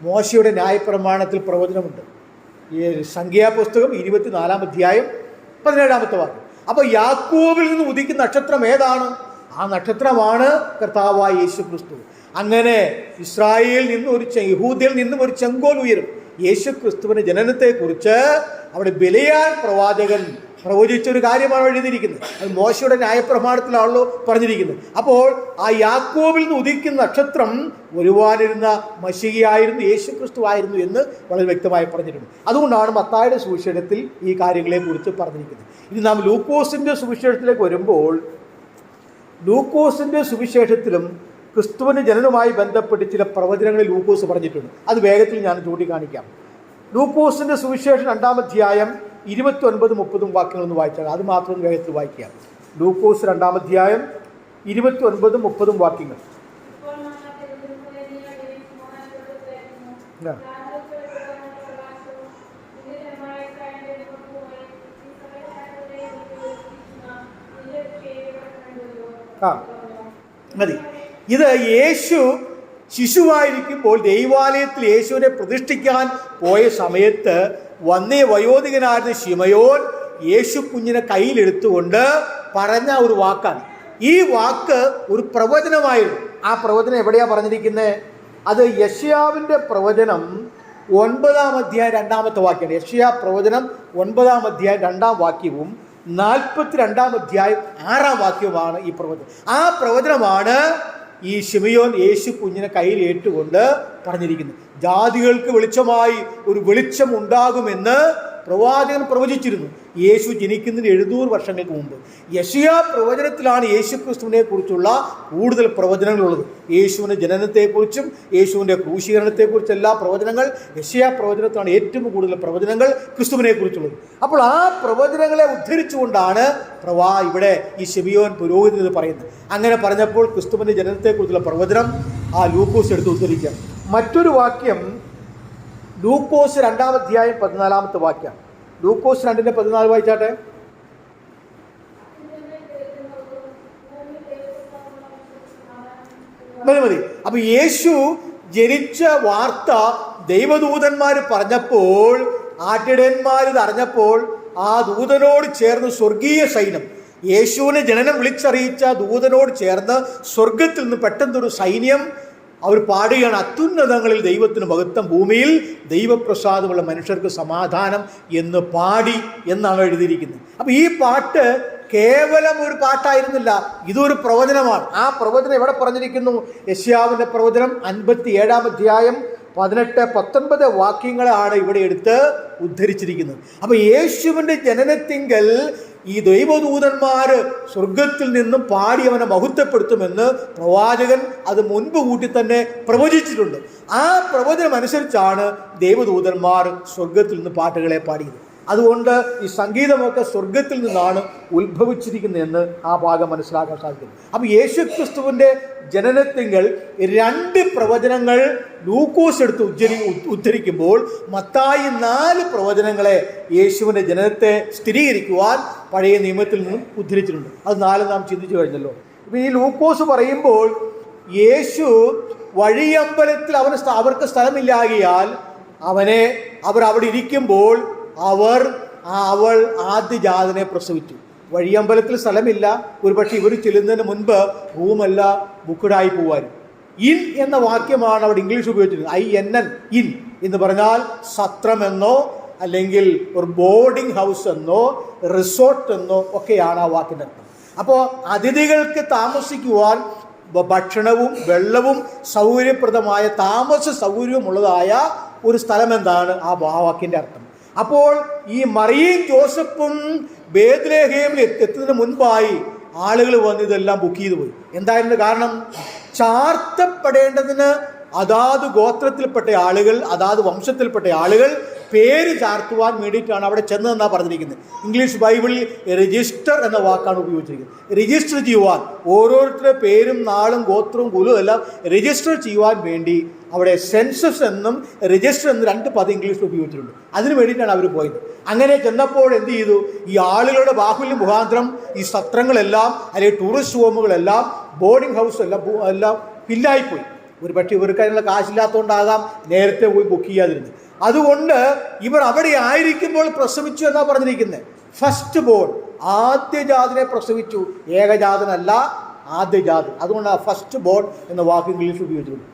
മോശയുടെ ന്യായപ്രമാണത്തിൽ പ്രവചനമുണ്ട്. ഈ സംഖ്യാപുസ്തകം 24-ാം അധ്യായം 17-ാമത്തെ വാക്യം. അപ്പോൾ യാക്കോബിൽ നിന്ന് ഉദിക്കുന്ന നക്ഷത്രം ഏതാണ്? ആ നക്ഷത്രമാണ് കർത്താവായ യേശു ക്രിസ്തു. അങ്ങനെ ഇസ്രായേലിൽ നിന്നും യഹൂദയിൽ നിന്നും ഒരു ചെങ്കോൽ ഉയരും. യേശു ക്രിസ്തുവിന്റെ ജനനത്തെക്കുറിച്ച് അവിടെ ബെലയാൻ പ്രവാചകൻ പ്രവചിച്ചൊരു കാര്യമാണ് എഴുതിയിരിക്കുന്നത്. അത് മോശയുടെ ന്യായപ്രമാണത്തിലാണല്ലോ പറഞ്ഞിരിക്കുന്നത്. അപ്പോൾ ആ യാക്കോബിൽ നിന്ന് ഉദിക്കുന്ന നക്ഷത്രം വരുവാനിരുന്ന മശിഹയായിരുന്നു, യേശു ക്രിസ്തു ആയിരുന്നു എന്ന് വളരെ വ്യക്തമായി പറഞ്ഞിട്ടുണ്ട്. അതുകൊണ്ടാണ് മത്തായിയുടെ സുവിശേഷത്തിൽ ഈ കാര്യങ്ങളെക്കുറിച്ച് പറഞ്ഞിരിക്കുന്നത്. ഇനി നാം ലൂക്കോസിൻ്റെ സുവിശേഷത്തിലേക്ക് വരുമ്പോൾ, ലൂക്കോസിൻ്റെ സുവിശേഷത്തിലും ക്രിസ്തുവിൻ്റെ ജനനവുമായി ബന്ധപ്പെട്ട് ചില പ്രവചനങ്ങളിൽ ലൂക്കോസ് പറഞ്ഞിട്ടുണ്ട്. അത് വേഗത്തിൽ ഞാൻ ചൂണ്ടിക്കാണിക്കാം. ലൂക്കോസിൻ്റെ സുവിശേഷം 2-ാം അധ്യായം 29-30 വാക്യങ്ങളൊന്ന് വായിച്ചാൽ അത് മാത്രം വേഗത്തിൽ വായിക്കാം. ലൂക്കോസ് 2-ാം അധ്യായം 29-30 വാക്യങ്ങൾ. മതി. ഇത് യേശു ശിശുവായിരിക്കുമ്പോൾ ദൈവാലയത്തിൽ യേശുവിനെ പ്രതിഷ്ഠിക്കാൻ പോയ സമയത്ത് വന്നേ വയോധികനായിരുന്ന ശിമയോൻ യേശു കുഞ്ഞിനെ കയ്യിലെടുത്തുകൊണ്ട് പറഞ്ഞ ഒരു വാക്കാണ്. ഈ വാക്ക് ഒരു പ്രവചനമായിരുന്നു. ആ പ്രവചനം എവിടെയാണ് പറഞ്ഞിരിക്കുന്നത്? അത് യെശയ്യാവിൻ്റെ പ്രവചനം 9-ാം അധ്യായം 2-ാമത്തെ വാക്യമാണ്. യെശയ്യാ പ്രവചനം 9-ാം അധ്യായം 2-ാം വാക്യവും 42 അധ്യായം 6 വാക്യമാണ് ഈ പ്രവചനം. ആ പ്രവചനമാണ് ഈ ശിമയോൻ യേശു കുഞ്ഞിനെ കയ്യിൽ ഏറ്റുകൊണ്ട് പറഞ്ഞിരിക്കുന്നത്. ജാതികൾക്ക് വെളിച്ചമായി ഒരു വെളിച്ചം ഉണ്ടാകുമെന്ന് പ്രവാചകൻ പ്രവചിച്ചിരുന്നു. യേശു ജനിക്കുന്നതിന് 700 വർഷങ്ങൾക്ക് മുമ്പ്. യെശയ്യാ പ്രവചനത്തിലാണ് യേശു ക്രിസ്തുവിനെ കുറിച്ചുള്ള കൂടുതൽ പ്രവചനങ്ങളുള്ളത്. യേശുവിൻ്റെ ജനനത്തെക്കുറിച്ചും യേശുവിൻ്റെ ക്രൂശീകരണത്തെക്കുറിച്ചും എല്ലാ പ്രവചനങ്ങൾ യെശയ്യാ പ്രവചനത്തിലാണ് ഏറ്റവും കൂടുതൽ പ്രവചനങ്ങൾ ക്രിസ്തുവിനെ കുറിച്ചുള്ളത്. അപ്പോൾ ആ പ്രവചനങ്ങളെ ഉദ്ധരിച്ചുകൊണ്ടാണ് ഇവിടെ ഈ ശിമയോൻ പുരോഹിതൻ ഇത് പറയുന്നത്. അങ്ങനെ പറഞ്ഞപ്പോൾ ക്രിസ്തുവിൻ്റെ ജനനത്തെക്കുറിച്ചുള്ള പ്രവചനം ആ ലൂക്കോസ് എടുത്ത് ഉദ്ധരിക്കാം. മറ്റൊരു വാക്യം ലൂക്കോസ് 2 അധ്യായം 14 വാക്യം. ലൂക്കോസ് 2:14 വായിച്ചാട്ടെ. മതി. അപ്പൊ യേശു ജനിച്ച വാർത്ത ദൈവദൂതന്മാർ പറഞ്ഞപ്പോൾ, ആട്ടിടയന്മാർ ഇത് അറിഞ്ഞപ്പോൾ, ആ ദൂതനോട് ചേർന്ന് സ്വർഗീയ സൈന്യം, യേശുവിനെ ജനനം വിളിച്ചറിയിച്ച ദൂതനോട് ചേർന്ന് സ്വർഗത്തിൽ നിന്ന് പെട്ടെന്നൊരു സൈന്യം അവർ പാടുകയാണ്, അത്യുന്നതങ്ങളിൽ ദൈവത്തിന് മഹത്വം, ഭൂമിയിൽ ദൈവപ്രസാദമുള്ള മനുഷ്യർക്ക് സമാധാനം എന്ന് പാടി എന്നാണ് എഴുതിയിരിക്കുന്നത്. അപ്പം ഈ പാട്ട് കേവലം ഒരു പാട്ടായിരുന്നില്ല, ഇതൊരു പ്രവചനമാണ്. ആ പ്രവചനം എവിടെ പറഞ്ഞിരിക്കുന്നു? യെശയ്യാവിൻ്റെ പ്രവചനം 57 അധ്യായം 18-19 വാക്യങ്ങളാണ് ഇവിടെ എടുത്ത് ഉദ്ധരിച്ചിരിക്കുന്നത്. അപ്പം യേശുവിൻ്റെ ജനനത്തിങ്കൽ ഈ ദൈവദൂതന്മാർ സ്വർഗത്തിൽ നിന്നും പാടി അവനെ മഹത്വപ്പെടുത്തുമെന്ന് പ്രവാചകൻ അത് മുൻപ് കൂട്ടി തന്നെ പ്രവചിച്ചിട്ടുണ്ട്. ആ പ്രവചനം അനുസരിച്ചാണ് ദൈവദൂതന്മാർ സ്വർഗത്തിൽ നിന്ന് പാട്ടുകളെ പാടിയത്. അതുകൊണ്ട് ഈ സംഗീതമൊക്കെ സ്വർഗത്തിൽ നിന്നാണ് ഉത്ഭവിച്ചിരിക്കുന്നതെന്ന് ആ ഭാഗം മനസ്സിലാക്കാൻ സാധിക്കും. അപ്പം യേശു ക്രിസ്തുവിൻ്റെ ജനനത്തിങ്കൽ 2 പ്രവചനങ്ങൾ ലൂക്കോസ് എടുത്ത് ഉദ്ധരിക്കുമ്പോൾ മത്തായി 4 പ്രവചനങ്ങളെ യേശുവിൻ്റെ ജനനത്തെ സ്ഥിരീകരിക്കുവാൻ പഴയ നിയമത്തിൽ നിന്നും ഉദ്ധരിച്ചിട്ടുണ്ട്. അത് 4 നാം ചിന്തിച്ചു കഴിഞ്ഞല്ലോ. ഇപ്പം ഈ ലൂക്കോസ് പറയുമ്പോൾ യേശു വഴിയമ്പലത്തിൽ അവർക്ക് സ്ഥലമില്ലാകിയാൽ അവർ അവിടെ ഇരിക്കുമ്പോൾ അവൾ ആദ്യജാതനെ പ്രസവിച്ചു. വഴിയമ്പലത്തിൽ സ്ഥലമില്ല. ഒരുപക്ഷെ ഇവർ ചെല്ലുന്നതിന് മുൻപ് റൂമല്ല ബുക്കഡായി പോവാനും. ഇൻ എന്ന വാക്യമാണ് അവിടെ ഇംഗ്ലീഷ് ഉപയോഗിച്ചിരുന്നത്. INN, ഇൻ എന്ന് പറഞ്ഞാൽ സത്രമെന്നോ അല്ലെങ്കിൽ ഒരു ബോർഡിംഗ് ഹൗസ് എന്നോ റിസോർട്ട് എന്നോ ഒക്കെയാണ് ആ വാക്കിൻ്റെ അർത്ഥം. അപ്പോൾ അതിഥികൾക്ക് താമസിക്കുവാൻ ഭക്ഷണവും വെള്ളവും സൗകര്യപ്രദമായ താമസ സൗകര്യമുള്ളതായ ഒരു സ്ഥലം എന്താണ് ആ വാക്കിൻ്റെ അർത്ഥം. അപ്പോൾ ഈ മറിയയും ജോസഫും ബേത്ലഹേമിൽ എത്തുന്നതിന് മുൻപായി ആളുകൾ വന്ന് ഇതെല്ലാം ബുക്ക് ചെയ്തു പോയി. എന്തായിരുന്നു കാരണം? ചാർത്തപ്പെടേണ്ടതിന് അതാത് ഗോത്രത്തിൽപ്പെട്ട ആളുകൾ, അതാത് വംശത്തിൽപ്പെട്ട ആളുകൾ പേര് ചാർത്തുവാൻ വേണ്ടിയിട്ടാണ് അവിടെ ചെന്നതെന്നാണ് പറഞ്ഞിരിക്കുന്നത്. ഇംഗ്ലീഷ് ബൈബിളിൽ രജിസ്റ്റർ എന്ന വാക്കാണ് ഉപയോഗിച്ചിരിക്കുന്നത്. രജിസ്റ്റർ ചെയ്യുവാൻ, ഓരോരുത്തരുടെ പേരും നാളും ഗോത്രവും കുലവും എല്ലാം രജിസ്റ്റർ ചെയ്യുവാൻ വേണ്ടി അവിടെ സെൻസസ് എന്നും രജിസ്റ്റർ എന്നും 2 പദം ഇംഗ്ലീഷിൽ ഉപയോഗിച്ചിട്ടുണ്ട്. അതിന് വേണ്ടിയിട്ടാണ് അവർ പോയത്. അങ്ങനെ ചെന്നപ്പോൾ എന്ത് ചെയ്തു? ഈ ആളുകളുടെ ബാഹുല്യം മുഖാന്തരം ഈ സത്രങ്ങളെല്ലാം അല്ലെങ്കിൽ ടൂറിസ്റ്റ് ഹോമുകളെല്ലാം ബോർഡിംഗ് ഹൗസ് എല്ലാം ഫില്ലായിപ്പോയി. ഒരു പക്ഷേ ഇവർക്ക് അതിനുള്ള കാശില്ലാത്തതുകൊണ്ടാകാം നേരത്തെ പോയി ബുക്ക് ചെയ്യാതിരുന്നത്. അതുകൊണ്ട് ഇവർ അവിടെ ആയിരിക്കുമ്പോൾ പ്രസവിച്ചു എന്നാണ് പറഞ്ഞിരിക്കുന്നത്. ഫസ്റ്റ് ബോൺ, ആദ്യജാതനെ പ്രസവിച്ചു. ഏകജാതനല്ല, ആദ്യജാതൻ. അതുകൊണ്ടാണ് ഫസ്റ്റ് ബോൺ എന്ന വാക്ക് ഇംഗ്ലീഷ് ഉപയോഗിച്ചിട്ടുണ്ട്.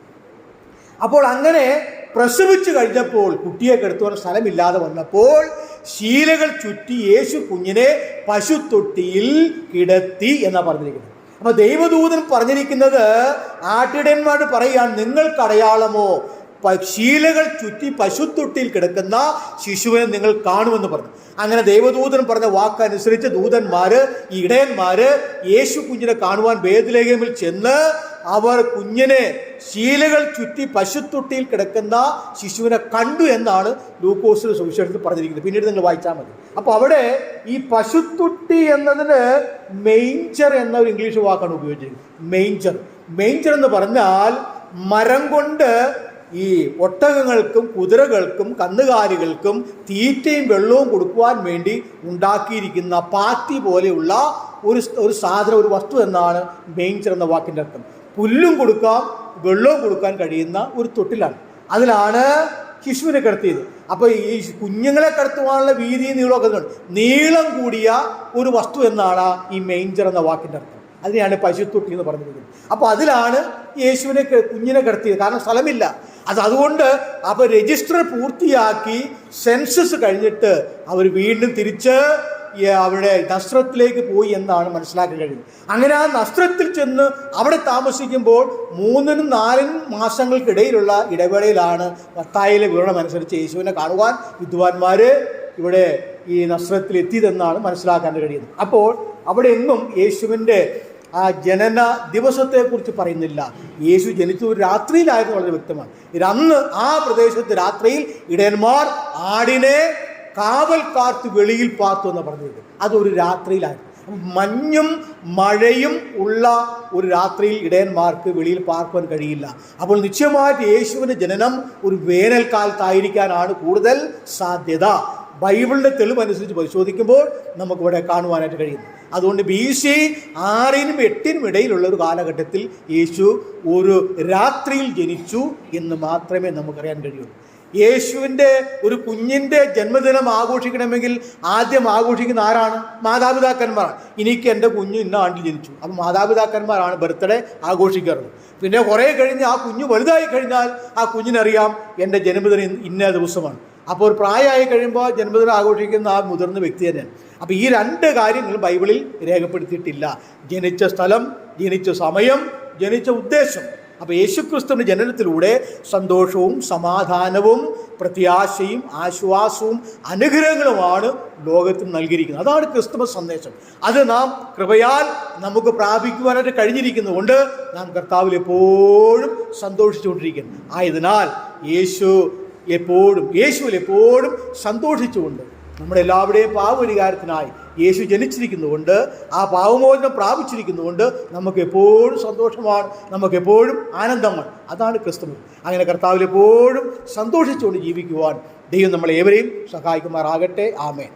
അപ്പോൾ അങ്ങനെ പ്രസവിച്ചു കഴിഞ്ഞപ്പോൾ കുട്ടിയെ കിടത്തുവാൻ സ്ഥലമില്ലാതെ വന്നപ്പോൾ ശീലകൾ ചുറ്റി യേശു കുഞ്ഞിനെ പശുത്തൊട്ടിയിൽ കിടത്തി എന്നാണ് പറഞ്ഞിരിക്കുന്നത്. അപ്പൊ ദൈവദൂതൻ പറഞ്ഞിരിക്കുന്നത്, ആട്ടിടയന്മാരോട് പറയാൻ, നിങ്ങൾക്ക് അടയാളമോ? ശീലകൾ ചുറ്റി പശുത്തൊട്ടിയിൽ കിടക്കുന്ന ശിശുവിനെ നിങ്ങൾ കാണുമെന്ന് പറഞ്ഞു. അങ്ങനെ ദൈവദൂതൻ പറഞ്ഞ വാക്കനുസരിച്ച് ഈ ഇടയന്മാര് യേശു കുഞ്ഞിനെ കാണുവാൻ ബേത്ലഹേമിൽ ചെന്ന് അവർ കുഞ്ഞിനെ ശീലകൾ ചുറ്റി പശുത്തൊട്ടിയിൽ കിടക്കുന്ന ശിശുവിനെ കണ്ടു എന്നാണ് ലൂക്കോസിന്റെ സുവിശേഷത്തിൽ പറഞ്ഞിരിക്കുന്നത്. പിന്നീട് നിങ്ങൾ വായിച്ചാൽ മതി. അപ്പോൾ അവിടെ ഈ പശുത്തൊട്ടി എന്നതിന് മെയിഞ്ചർ എന്ന ഒരു ഇംഗ്ലീഷ് വാക്കാണ് ഉപയോഗിച്ചിരിക്കുന്നത്. മെയിഞ്ചർ എന്ന് പറഞ്ഞാൽ മരം കൊണ്ട് ഈ ഒട്ടകങ്ങൾക്കും കുതിരകൾക്കും കന്നുകാലികൾക്കും തീറ്റയും വെള്ളവും കൊടുക്കുവാൻ വേണ്ടി ഉണ്ടാക്കിയിരിക്കുന്ന പാത്തി പോലെയുള്ള ഒരു സാധനം, ഒരു വസ്തു എന്നാണ് മെയിഞ്ചർ എന്ന വാക്കിൻ്റെ അർത്ഥം. പുല്ലും കൊടുക്കാം വെള്ളവും കൊടുക്കാൻ കഴിയുന്ന ഒരു തൊട്ടിലാണ്. അതിലാണ് ശിശുവിനെ കിടത്തിയത്. അപ്പോൾ ഈ കുഞ്ഞുങ്ങളെ കിടത്തുവാനുള്ള വീതി നീളമൊക്കെ നീളം കൂടിയ ഒരു വസ്തു എന്നാണ് ഈ മെയിഞ്ചർ എന്ന വാക്കിൻ്റെ അർത്ഥം. അതിനെയാണ് പശുത്തൊട്ടി എന്ന് പറഞ്ഞിരിക്കുന്നത്. അപ്പോൾ അതിലാണ് കുഞ്ഞിനെ കിടത്തിയത്. കാരണം സ്ഥലമില്ല. അതുകൊണ്ട് അപ്പോൾ രജിസ്റ്റർ പൂർത്തിയാക്കി സെൻസസ് കഴിഞ്ഞിട്ട് അവർ വീണ്ടും തിരിച്ച് അവിടെ നസ്രത്തിലേക്ക് പോയി എന്നാണ് മനസ്സിലാക്കാൻ കഴിയുന്നത്. അങ്ങനെ ആ നസ്രത്തിൽ ചെന്ന് അവിടെ താമസിക്കുമ്പോൾ 3-4 മാസങ്ങൾക്കിടയിലുള്ള ഇടവേളയിലാണ് മത്തായിയിലെ വിവരണം അനുസരിച്ച് യേശുവിനെ കാണുവാൻ വിദ്വാൻമാർ ഇവിടെ ഈ നസ്രത്തിൽ എത്തിയതെന്നാണ് മനസ്സിലാക്കാൻ കഴിയുന്നത്. അപ്പോൾ അവിടെ എങ്ങും യേശുവിൻ്റെ ആ ജനന ദിവസത്തെക്കുറിച്ച് പറയുന്നില്ല. യേശു ജനിച്ച ഒരു രാത്രിയിലായിരുന്നു, വളരെ വ്യക്തമാണ്. അന്ന് ആ പ്രദേശത്ത് രാത്രിയിൽ ഇടയന്മാർ ആടിനെ കാവൽക്കാർക്ക് വെളിയിൽ പാർത്തു എന്ന് പറഞ്ഞത് അതൊരു രാത്രിയിലായിരുന്നു. മഞ്ഞും മഴയും ഉള്ള ഒരു രാത്രിയിൽ ഇടയന്മാർക്ക് വെളിയിൽ പാർക്കുവാൻ കഴിയില്ല. അപ്പോൾ നിശ്ചയമായിട്ട് യേശുവിൻ്റെ ജനനം ഒരു വേനൽക്കാലത്തായിരിക്കാനാണ് കൂടുതൽ സാധ്യത. ബൈബിളിൻ്റെ തെളിവനുസരിച്ച് പരിശോധിക്കുമ്പോൾ നമുക്കിവിടെ കാണുവാനായിട്ട് കഴിയുന്നു. അതുകൊണ്ട് BC 6-നും 8-നും ഇടയിലുള്ള ഒരു കാലഘട്ടത്തിൽ യേശു ഒരു രാത്രിയിൽ ജനിച്ചു എന്ന് മാത്രമേ നമുക്കറിയാൻ കഴിയുള്ളൂ. യേശുവിൻ്റെ ഒരു കുഞ്ഞിൻ്റെ ജന്മദിനം ആഘോഷിക്കണമെങ്കിൽ ആദ്യം ആഘോഷിക്കുന്ന ആരാണ്? മാതാപിതാക്കന്മാരാണ്. എനിക്ക് എൻ്റെ കുഞ്ഞ് ഇന്ന ആണ്ടിൽ ജനിച്ചു, അപ്പം മാതാപിതാക്കന്മാരാണ് ബർത്ത്ഡേ ആഘോഷിക്കാറുള്ളത്. പിന്നെ കുറേ കഴിഞ്ഞ് ആ കുഞ്ഞ് വലുതായി കഴിഞ്ഞാൽ ആ കുഞ്ഞിനറിയാം എൻ്റെ ജന്മദിനം ഇന്ന ദിവസമാണ്. അപ്പോൾ ഒരു പ്രായമായി കഴിയുമ്പോൾ ജന്മദിനം ആഘോഷിക്കുന്ന ആ മുതിർന്ന വ്യക്തി തന്നെയാണ്. അപ്പോൾ ഈ 2 കാര്യങ്ങളും ബൈബിളിൽ രേഖപ്പെടുത്തിയിട്ടില്ല: ജനിച്ച സ്ഥലം, ജനിച്ച സമയം, ജനിച്ച ഉദ്ദേശം. അപ്പോൾ യേശുക്രിസ്തുവിൻ്റെ ജനനത്തിലൂടെ സന്തോഷവും സമാധാനവും പ്രത്യാശയും ആശ്വാസവും അനുഗ്രഹങ്ങളുമാണ് ലോകത്തിന് നൽകിയിരിക്കുന്നത്. അതാണ് ക്രിസ്തുമസ് സന്ദേശം. അത് നാം കൃപയാൽ നമുക്ക് പ്രാപിക്കുവാനായിട്ട് കഴിഞ്ഞിരിക്കുന്നതുകൊണ്ട് നാം കർത്താവിൽ എപ്പോഴും സന്തോഷിച്ചുകൊണ്ടിരിക്കുന്നു. ആയതിനാൽ യേശുവിൽ എപ്പോഴും സന്തോഷിച്ചുകൊണ്ട് നമ്മുടെ എല്ലാവരുടെയും പാപപരിഹാരത്തിനായി യേശു ജനിച്ചിരിക്കുന്നതുകൊണ്ട്, ആ പാപമോചനം പ്രാപിച്ചിരിക്കുന്നതുകൊണ്ട് നമുക്ക് എപ്പോഴും സന്തോഷമാണ്, നമുക്കെപ്പോഴും ആനന്ദമാണ്. അതാണ് ക്രിസ്തുമസ്. അങ്ങനെ കർത്താവിൽ എപ്പോഴും സന്തോഷിച്ചുകൊണ്ട് ജീവിക്കുവാൻ ദൈവം നമ്മളേവരെയും സഹായിക്കുമാറാകട്ടെ. ആമേൻ.